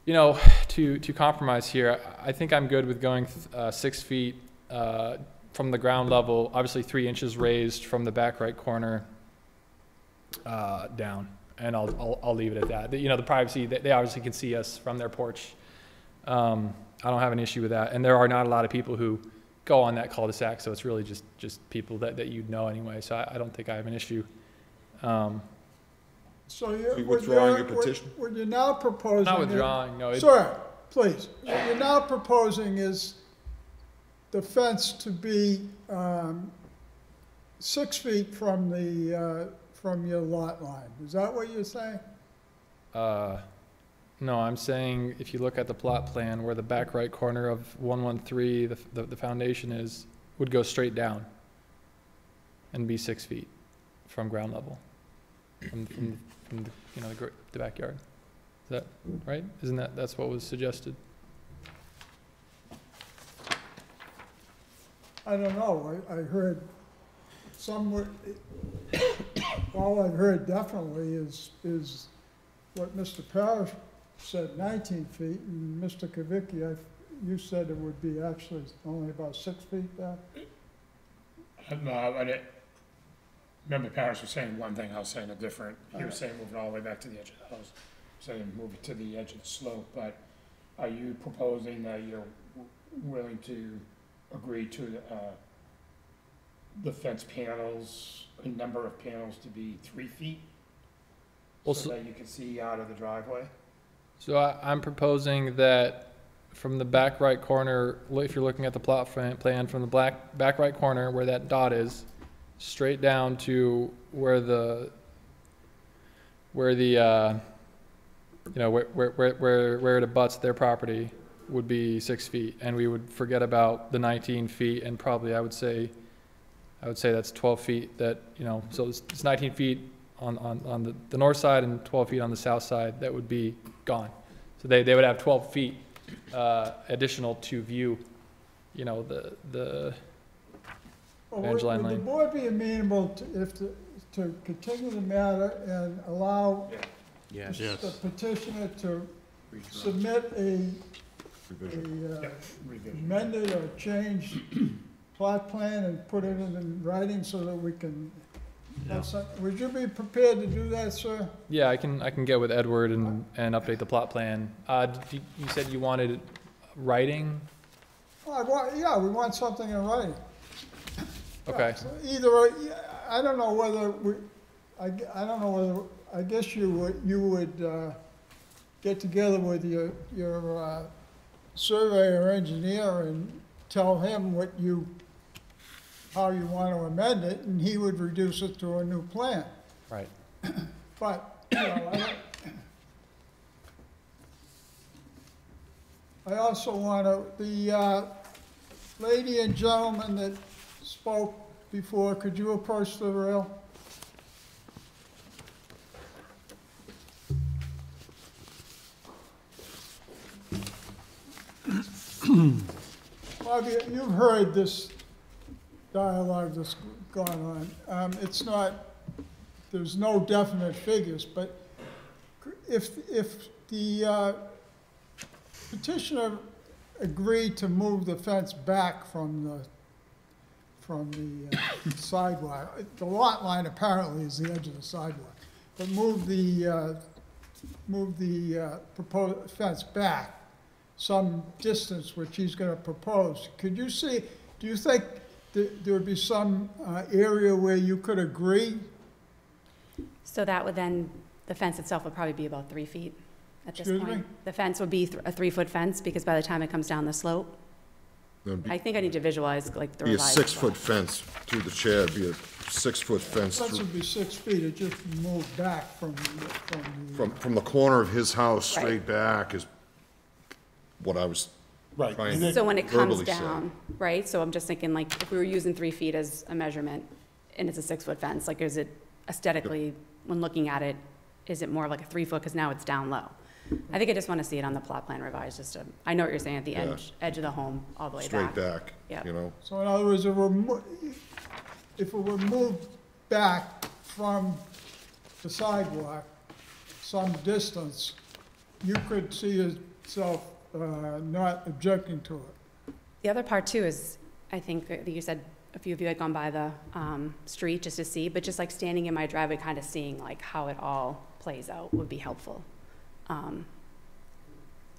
to compromise here, I think I'm good with going 6 feet from the ground level. Obviously, 3 inches raised from the back right corner down. And I'll leave it at that. The privacy, they obviously can see us from their porch. I don't have an issue with that. And there are not a lot of people who go on that cul-de-sac, so it's really just people that you'd know anyway. So I don't think I have an issue. So you withdrawing your petition? What you're now proposing. Not withdrawing, no. Sir, please, what you're now proposing is the fence to be 6 feet from your lot line. Is that what you're saying? No, I'm saying if you look at the plot plan where the back right corner of 113, the foundation would go straight down and be 6 feet from ground level, from the backyard. Is that right? Isn't that's what was suggested? I don't know. I heard somewhere, all I've heard definitely is what Mr. Parrish said, 19 feet, and Mr. Kavicki, you said it would be actually only about 6 feet back? No, remember Paris was saying one thing, I was saying a different. He was saying move it all the way back to the edge of the house, saying move it to the edge of the slope, but are you proposing that you're willing to agree to the fence panels, a number of panels to be 3 feet? Well, So that you can see out of the driveway? So I'm proposing that from the back right corner, if you're looking at the plot plan, from the back right corner where that dot is, straight down to where the you know, where it abuts their property would be 6 feet, and we would forget about the 19 feet, and probably I would say that's 12 feet that, you know, so it's 19 feet on the north side and 12 feet on the south side that would be gone. So they would have 12 feet additional to view, you know, the Well, Evangeline would the Lane. board be amenable to continue the matter and allow Yes. the petitioner to submit a amended or changed plot plan and put it in writing so that we can have some, would you be prepared to do that, sir? Yeah, I can get with Edward and update the plot plan. You said you wanted writing? Yeah, we want something in writing. Okay. So either, I don't know whether I don't know whether, I guess you would get together with your surveyor engineer and tell him how you want to amend it, and he would reduce it to a new plan. Right. But, you know, I also want to, the lady and gentleman that spoke before, could you approach the rail? Well, you've heard this dialogue that's gone on. It's not, there's no definite figures, but if the petitioner agreed to move the fence back from the sidewalk, the lot line apparently is the edge of the sidewalk, but move the proposed fence back some distance, which he's going to propose. Could you see, do you think there would be some area where you could agree? So that would then, the fence itself would probably be about 3 feet at this Excuse point. me? The fence would be a 3-foot fence, because by the time it comes down the slope, There'd I think I need to visualize like the be a revised. 6-foot fence through the chair, it'd be a 6-foot fence Fence through, would be 6 feet, it just moved back from from the corner of his house Right. straight back is what I was Right. trying And to then- So when it comes verbally say. down, right, so I'm just thinking, like, if we were using 3 feet as a measurement, and it's a 6-foot fence, like, is it aesthetically, when looking at it, is it more like a 3-foot, because now it's down low? I think I just want to see it on the plot plan revised, just to, I know what you're saying, at the Yeah. edge of the home, all the way Straight back. back, Yeah. you know? So in other words, if it were moved back from the sidewalk some distance, you could see yourself not objecting to it. The other part too is, I think that you said a few of you had gone by the street just to see, but just like standing in my driveway, kind of seeing like how it all plays out would be helpful.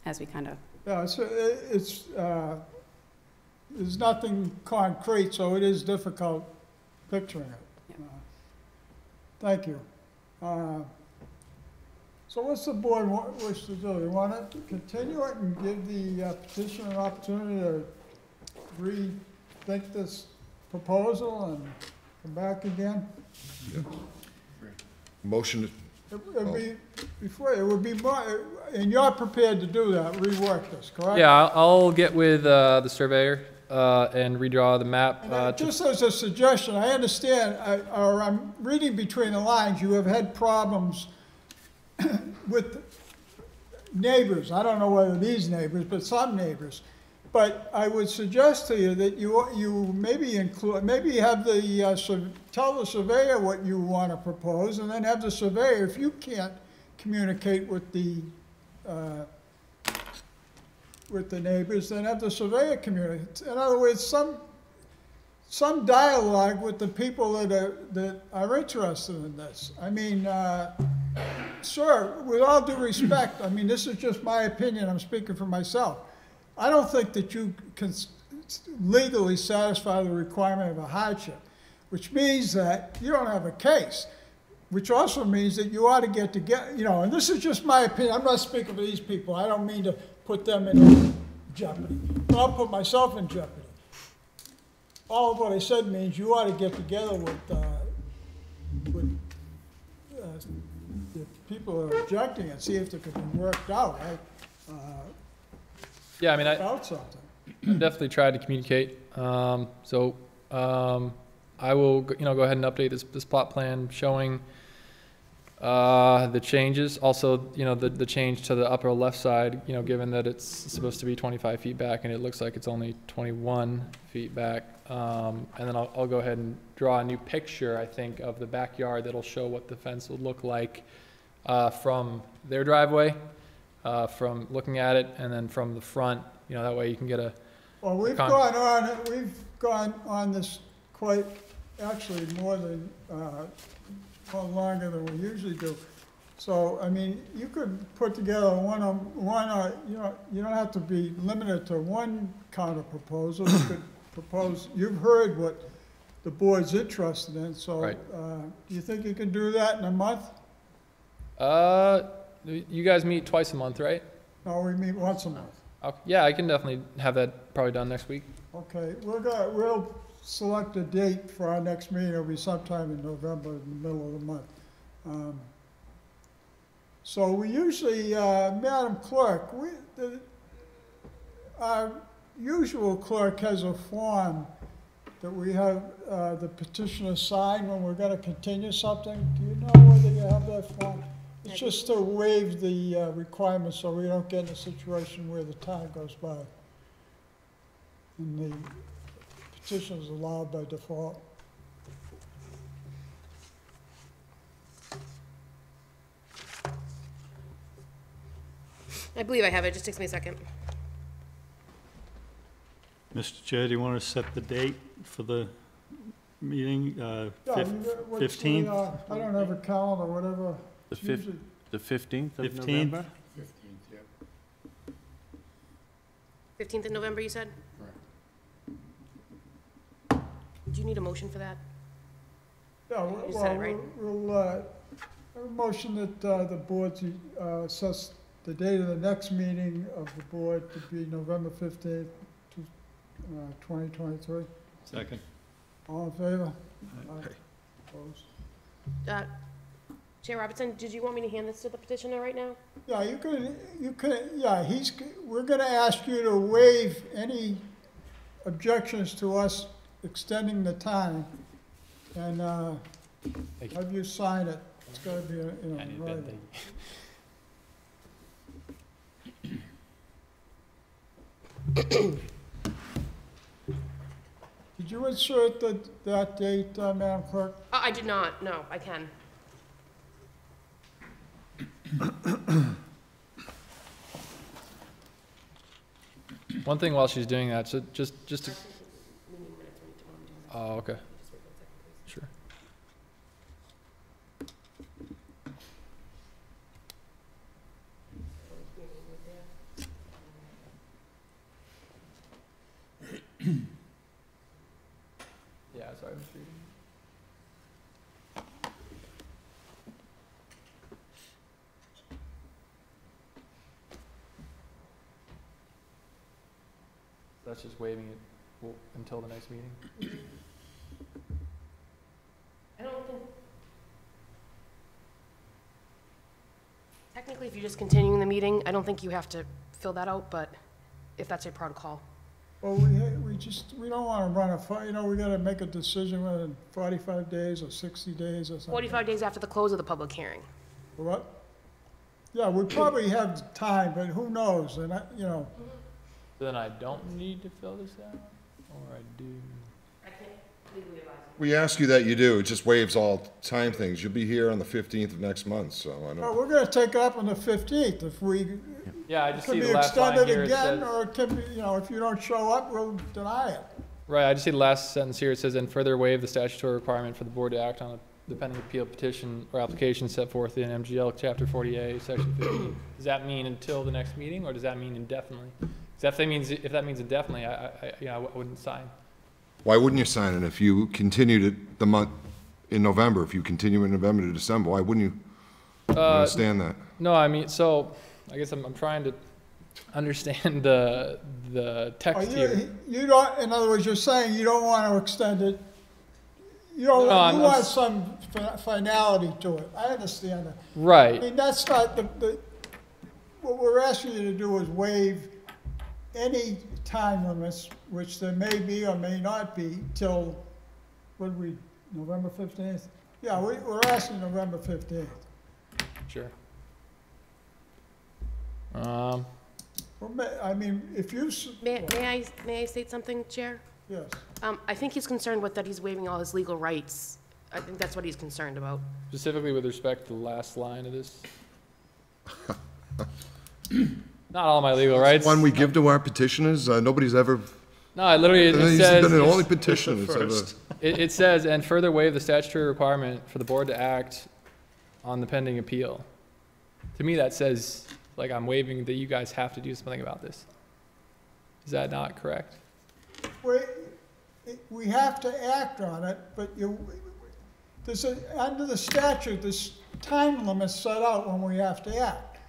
As we kind of, Yeah, there's nothing concrete, so it is difficult picturing it. Yeah. Thank you. So what's the board wish to do? You want to continue it and give the petitioner an opportunity to rethink this proposal and come back again? Motion, It would be, it would be more, and you're prepared to do that, rework this, correct? Yeah, I'll get with the surveyor and redraw the map. Just as a suggestion, I understand, or I'm reading between the lines, you have had problems with neighbors. I don't know whether these neighbors, but some neighbors. But I would suggest to you that you maybe include, maybe have tell the surveyor what you want to propose, and then have the surveyor, if you can't communicate with the neighbors, then have the surveyor communicate. In other words, some dialogue with the people that are interested in this. I mean, sir, with all due respect, I mean, this is just my opinion, I'm speaking for myself. I don't think that you can legally satisfy the requirement of a hardship, which means that you don't have a case, which also means that you ought to get together, you know, and this is just my opinion, I'm not speaking for these people, I don't mean to put them in jeopardy, but I'll put myself in jeopardy. All of what I said means you ought to get together with if people are objecting and see if it could be worked out, Yeah, I mean, out something. I've definitely tried to communicate. I will, go ahead and update this plot plan showing the changes. Also, the change to the upper left side, given that it's supposed to be 25 feet back and it looks like it's only 21 feet back. And then I'll go ahead and draw a new picture, I think, of the backyard that'll show what the fence will look like from their driveway, from looking at it, and then from the front. That way you can get a. Well, we've gone on this quite, actually more than, longer than we usually do. So, I mean, you could put together you don't have to be limited to one counter proposal. You could propose, you've heard what the board's interested in, so, Right. Do you think you can do that in a month? You guys meet twice a month, right? No, we meet once a month. Yeah, I can definitely have that probably done next week. Okay, we'll select a date for our next meeting. It'll be sometime in November, in the middle of the month. So we usually, Madam Clerk, our usual clerk has a form that we have the petitioner sign when we're going to continue something. Do you know whether you have that form? It's just to waive the requirements so we don't get in a situation where the time goes by and the petition is allowed by default. I believe I have it, just takes me a second. Mr. Chair, do you want to set the date for the meeting, Yeah, what's the, 15th? I don't have a calendar, whatever. The It's usually- The 15th of 15th? November? 15th, yeah. 15th of November, you said? Do you need a motion for that? Yeah, You said it right. we'll have a motion that the board sets the date of the next meeting of the board to be November 15th, 2023. Second. All in favor? Aye. Opposed? Chair Robertson, did you want me to hand this to the petitioner right now? Yeah, you could, yeah, we're gonna ask you to waive any objections to us extending the time and, Thank you. have you sign it. It's gotta be, right. Did you insert that date, Madam Clerk? I did not, no, I can. One thing while she's doing that, so just to. Oh, okay. Sure. Yeah, sorry, I'm just reading. That's just waiving it until the next meeting. I don't think. Technically, if you're just continuing the meeting, I don't think you have to fill that out, but if that's your protocol. Well, we don't wanna run a fight, we gotta make a decision within 45 days or 60 days or something. 45 days after the close of the public hearing. What? Yeah, we probably have time, but who knows, and Then I don't need to fill this out, or I do? I can't legally advise We ask you that you do, it just waives all time things. You'll be here on the 15th of next month, so I well, don't, we're gonna take it up on the 15th. If we, Yeah, I it just can see be the last line extended here, it again, says. or it can be, if you don't show up, we'll deny it. Right, I just see the last sentence here, it says, and further waive the statutory requirement for the board to act on a pending appeal petition or application set forth in MGL Chapter 40A, Section 15. Does that mean until the next meeting, or does that mean indefinitely? Because if that means indefinitely, I wouldn't sign. why wouldn't you sign it if you continued it the month, in November, if you continue in November to December, why wouldn't you? I don't understand that. No, I mean, so, I guess I'm trying to understand the text here. You don't, in other words, you're saying you don't want to extend it, you know, No, I'm you not want s- some finality to it. I understand that. I Right. mean, that's not what we're asking you to do is waive any time limits, which there may be or may not be, till, November 15th? Yeah, we're asking November 15th. Sure. Well, I mean, if you, May I state something, Chair? yes. I think he's concerned with that he's waiving all his legal rights. I think that's what he's concerned about. Specifically with respect to the last line of this. Not all my legal rights. One we give to our petitioners, nobody's ever, No, I literally, it he's says, been the only petitioner that's ever. it says, and further waive the statutory requirement for the board to act on the pending appeal. To me, that says, like, I'm waiving that you guys have to do something about this. Is that not correct? We have to act on it, but under the statute, there's time limits set out when we have to act.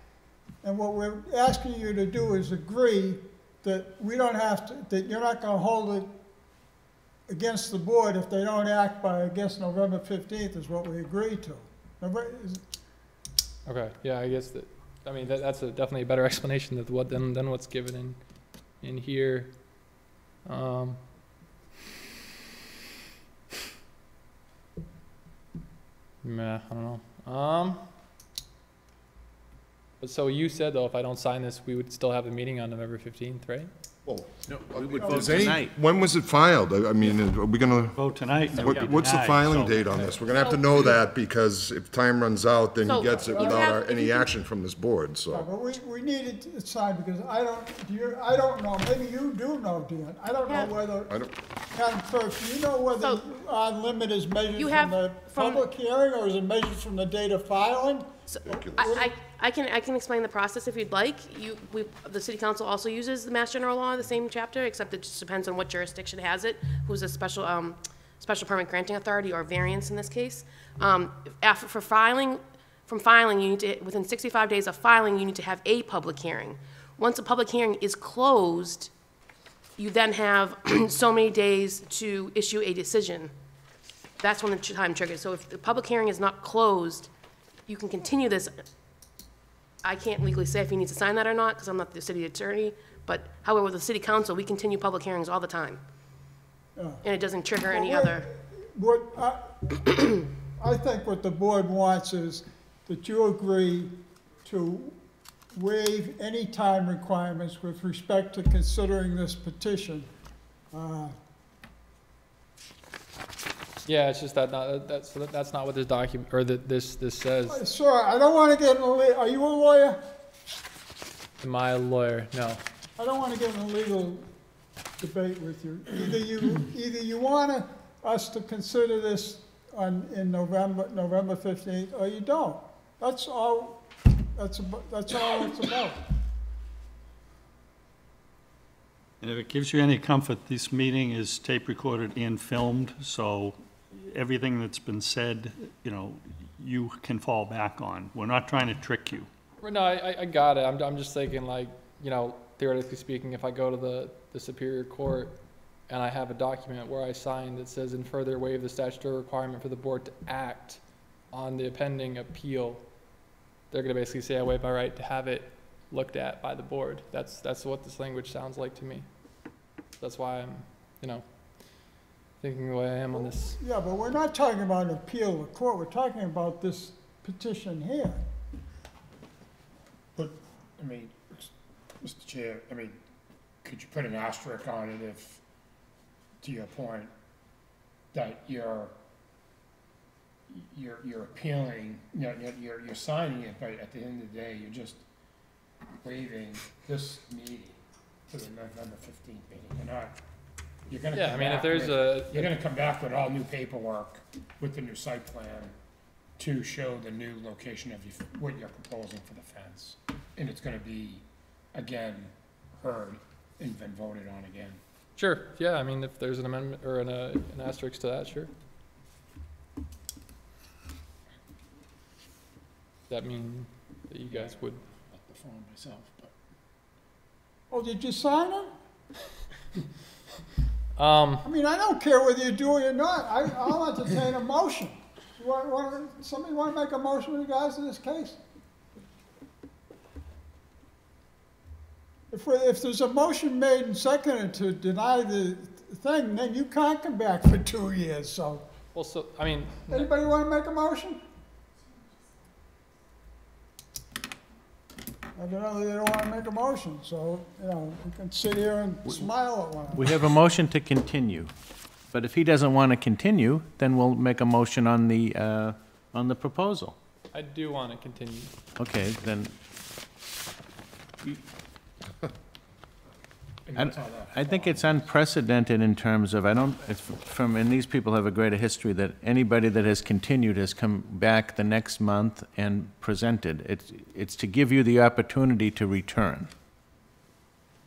And what we're asking you to do is agree that we don't have to, that you're not gonna hold it against the board if they don't act by, I guess, November 15th is what we agreed to. Okay, yeah, I guess that, I mean, that's definitely a better explanation than what's given in here. Meh, I don't know. But so you said though, if I don't sign this, we would still have a meeting on November 15th, right? Well, No, we would is vote any- tonight. when was it filed? I mean, are we gonna, Vote tonight. and it would be what's the denied, filing so- date on this? We're gonna have to know that, because if time runs out, then he So, gets it you without have- if any you can- action from this board, No, so. but we needed it signed because I don't know, maybe you do know, Dan. I don't know Yeah. whether, I don't, Madam Clerk, do you know whether So- our limit is measured You from have the from- public hearing or is it measured from the date of filing? So, I can explain the process if you'd like. The city council also uses the Mass General Law, the same chapter, except it just depends on what jurisdiction has it, who's a special permit granting authority or variance in this case. From filing, you need to, within 65 days of filing, you need to have a public hearing. Once a public hearing is closed, you then have so many days to issue a decision. That's when the time triggers. So if the public hearing is not closed, you can continue this. I can't legally say if you need to sign that or not, because I'm not the city attorney, but however, with the city council, we continue public hearings all the time. And it doesn't trigger any other. I think what the board wants is that you agree to waive any time requirements with respect to considering this petition. Yeah, it's just that's not what this document, or this says. Sir, I don't want to get in are you a lawyer? My lawyer, no. I don't want to get in a legal debate with you. Either you want us to consider this in November 15th, or you don't. That's all it's about. And if it gives you any comfort, this meeting is tape recorded and filmed, so everything that's been said, you know, you can fall back on. We're not trying to trick you. Well, no, I got it. I'm just thinking, like, you know, theoretically speaking, if I go to the Superior Court and I have a document where I sign that says, and further waive the statutory requirement for the board to act on the pending appeal, they're gonna basically say I waive my right to have it looked at by the board. That's what this language sounds like to me. That's why I'm, you know, thinking the way I am on this. Yeah, but we're not talking about an appeal to court. We're talking about this petition here. But, I mean, Mr. Chair, I mean, could you put an asterisk on it if, to your point, that you're appealing, you know, you're signing it, but at the end of the day, you're just waiving this meeting to the November 15th meeting. You're gonna Yeah, I come mean, if back there's with- You're gonna come back with all new paperwork with the new site plan to show the new location of what you're proposing for the fence. And it's gonna be, again, heard and then voted on again. Sure, yeah, I mean, if there's an amendment or an asterisk to that, sure. Does that mean that you guys would? Not the phone myself, but. Oh, did you sign it? I mean, I don't care whether you do it or not. I'll entertain a motion. Somebody want to make a motion in regards to this case? If there's a motion made and seconded to deny the thing, then you can't come back for 2 years, so. Well, so, I mean, Anybody want to make a motion? Evidently, they don't want to make a motion, so, you know, we can sit here and smile at one another. We have a motion to continue, but if he doesn't want to continue, then we'll make a motion on the proposal. I do want to continue. Okay, then, And that's all that. I think it's unprecedented in terms of, and these people have a greater history, that anybody that has continued has come back the next month and presented. It's to give you the opportunity to return.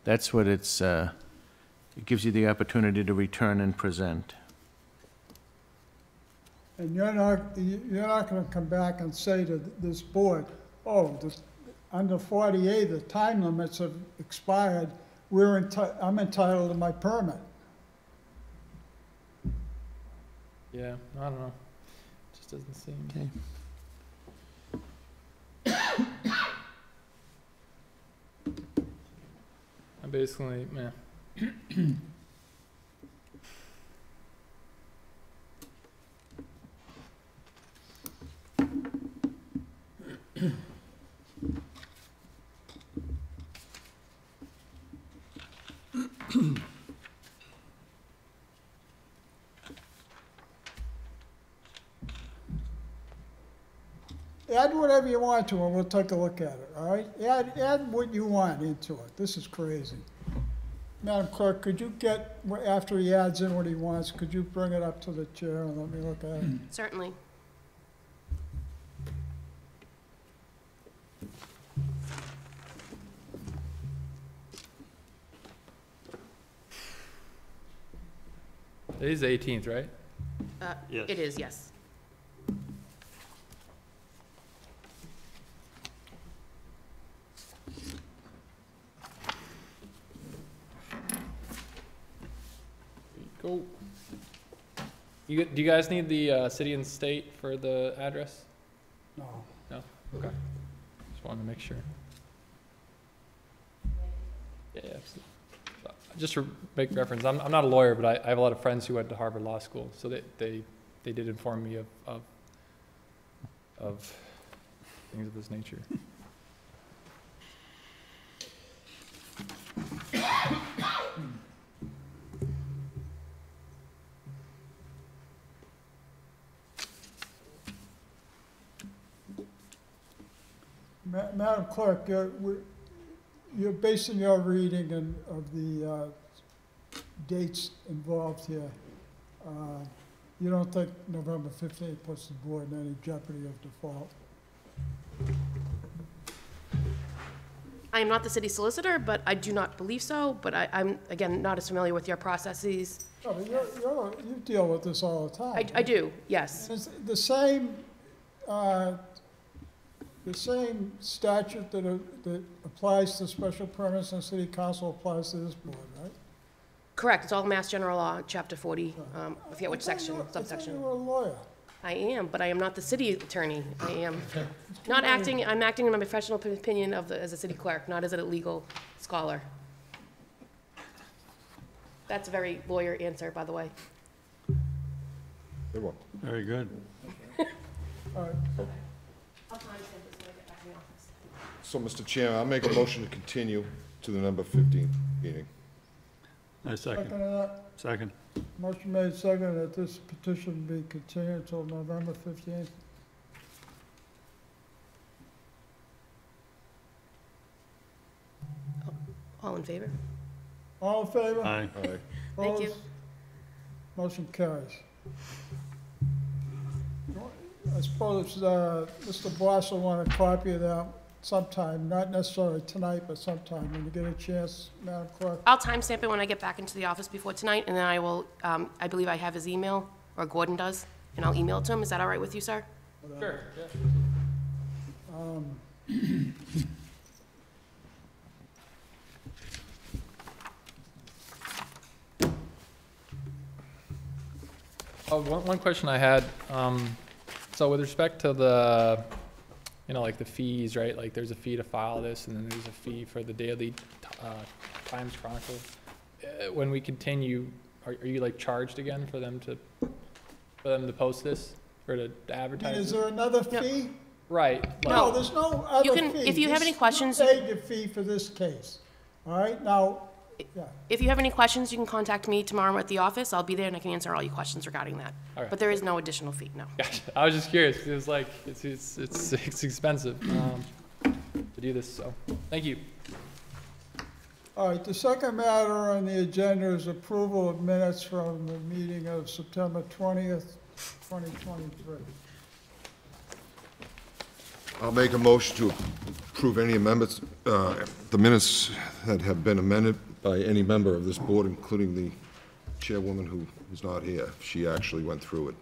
That's what it gives you the opportunity to return and present. And you're not going to come back and say to this board, oh, under 48, the time limits have expired, I'm entitled to my permit. Yeah, I don't know. Just doesn't seem. Okay. I basically, man. Add whatever you want to it, we'll take a look at it, all right? Add what you want into it. This is crazy. Madam Clerk, could you get, after he adds in what he wants, could you bring it up to the chair and let me look at it? Certainly. It is the 18th, right? Yes. It is, yes. Go. Do you guys need the city and state for the address? No. No? Okay. Just wanted to make sure. Yeah, absolutely. Just to make reference, I'm not a lawyer, but I have a lot of friends who went to Harvard Law School, so they did inform me of things of this nature. Madam Clerk, you're basing your reading of the dates involved here. You don't think November 15th puts the board in any jeopardy of default? I am not the city solicitor, but I do not believe so, but I'm, again, not as familiar with your processes. No, but you deal with this all the time. I do, yes. It's the same statute that applies to special permits and city council applies to this board, right? Correct, it's all Mass General Law, Chapter 40, I forget which section, I thought subsection. you were a lawyer. I am, but I am not the city attorney. I am not acting, I'm acting in my professional opinion as a city clerk, not as a legal scholar. That's a very lawyer answer, by the way. Good one. Very good. All right. I'll timestamp this when I get back in the office. So, Mr. Chairman, I'll make a motion to continue to the number 15 meeting. I Second second. of that, Second. motion made second that this petition be continued until November 15th. All in favor? All in favor? Aye. All right. Thank you. Opposed? Motion carries. I suppose Mr. Boss will want a copy of that sometime, not necessarily tonight, but sometime when you get a chance, Madam Clerk. I'll timestamp it when I get back into the office before tonight, and then I will, I believe I have his email, or Gordon does, and I'll email it to him. Is that all right with you, sir? Sure, yeah. Oh, one question I had, so with respect to the, like the fees, right? Like there's a fee to file this and then there's a fee for the daily, Times Chronicle. When we continue, are you like charged again for them to post this or to And advertise is it? there another fee? Right. No, like- there's no other You fee. can- if you have any This- questions- You paid the fee for this case, all right? Now, yeah. If you have any questions, you can contact me tomorrow at the office. I'll be there and I can answer all your questions regarding that. All right. But there is no additional fee, no. Gotcha. I was just curious, 'cause it was like, it's expensive, to do this, so, thank you. All right, the second matter on the agenda is approval of minutes from the meeting of September 20th, 2023. I'll make a motion to approve any amendments, the minutes that have been amended by any member of this board, including the chairwoman who is not here. She actually went through it.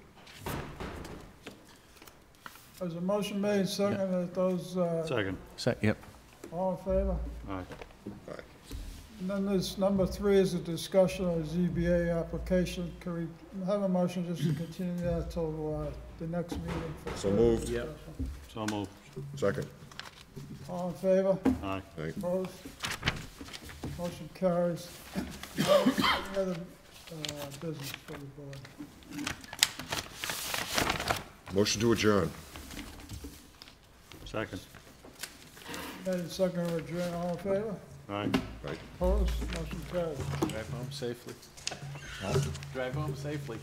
There's a motion made, second, that those, Second. Yep. all in favor? Aye. Aye. And then this number 3 is a discussion of ZBA application. Can we have a motion just to continue that till the next meeting? For So moved. discussion? So moved. Second. All in favor? Aye. Aye. Opposed? Motion carries. Any other business for the board? Motion to adjourn. Second. Made second to adjourn, all in favor? Aye. Aye. Opposed? Motion carries. Drive home safely. Drive home safely.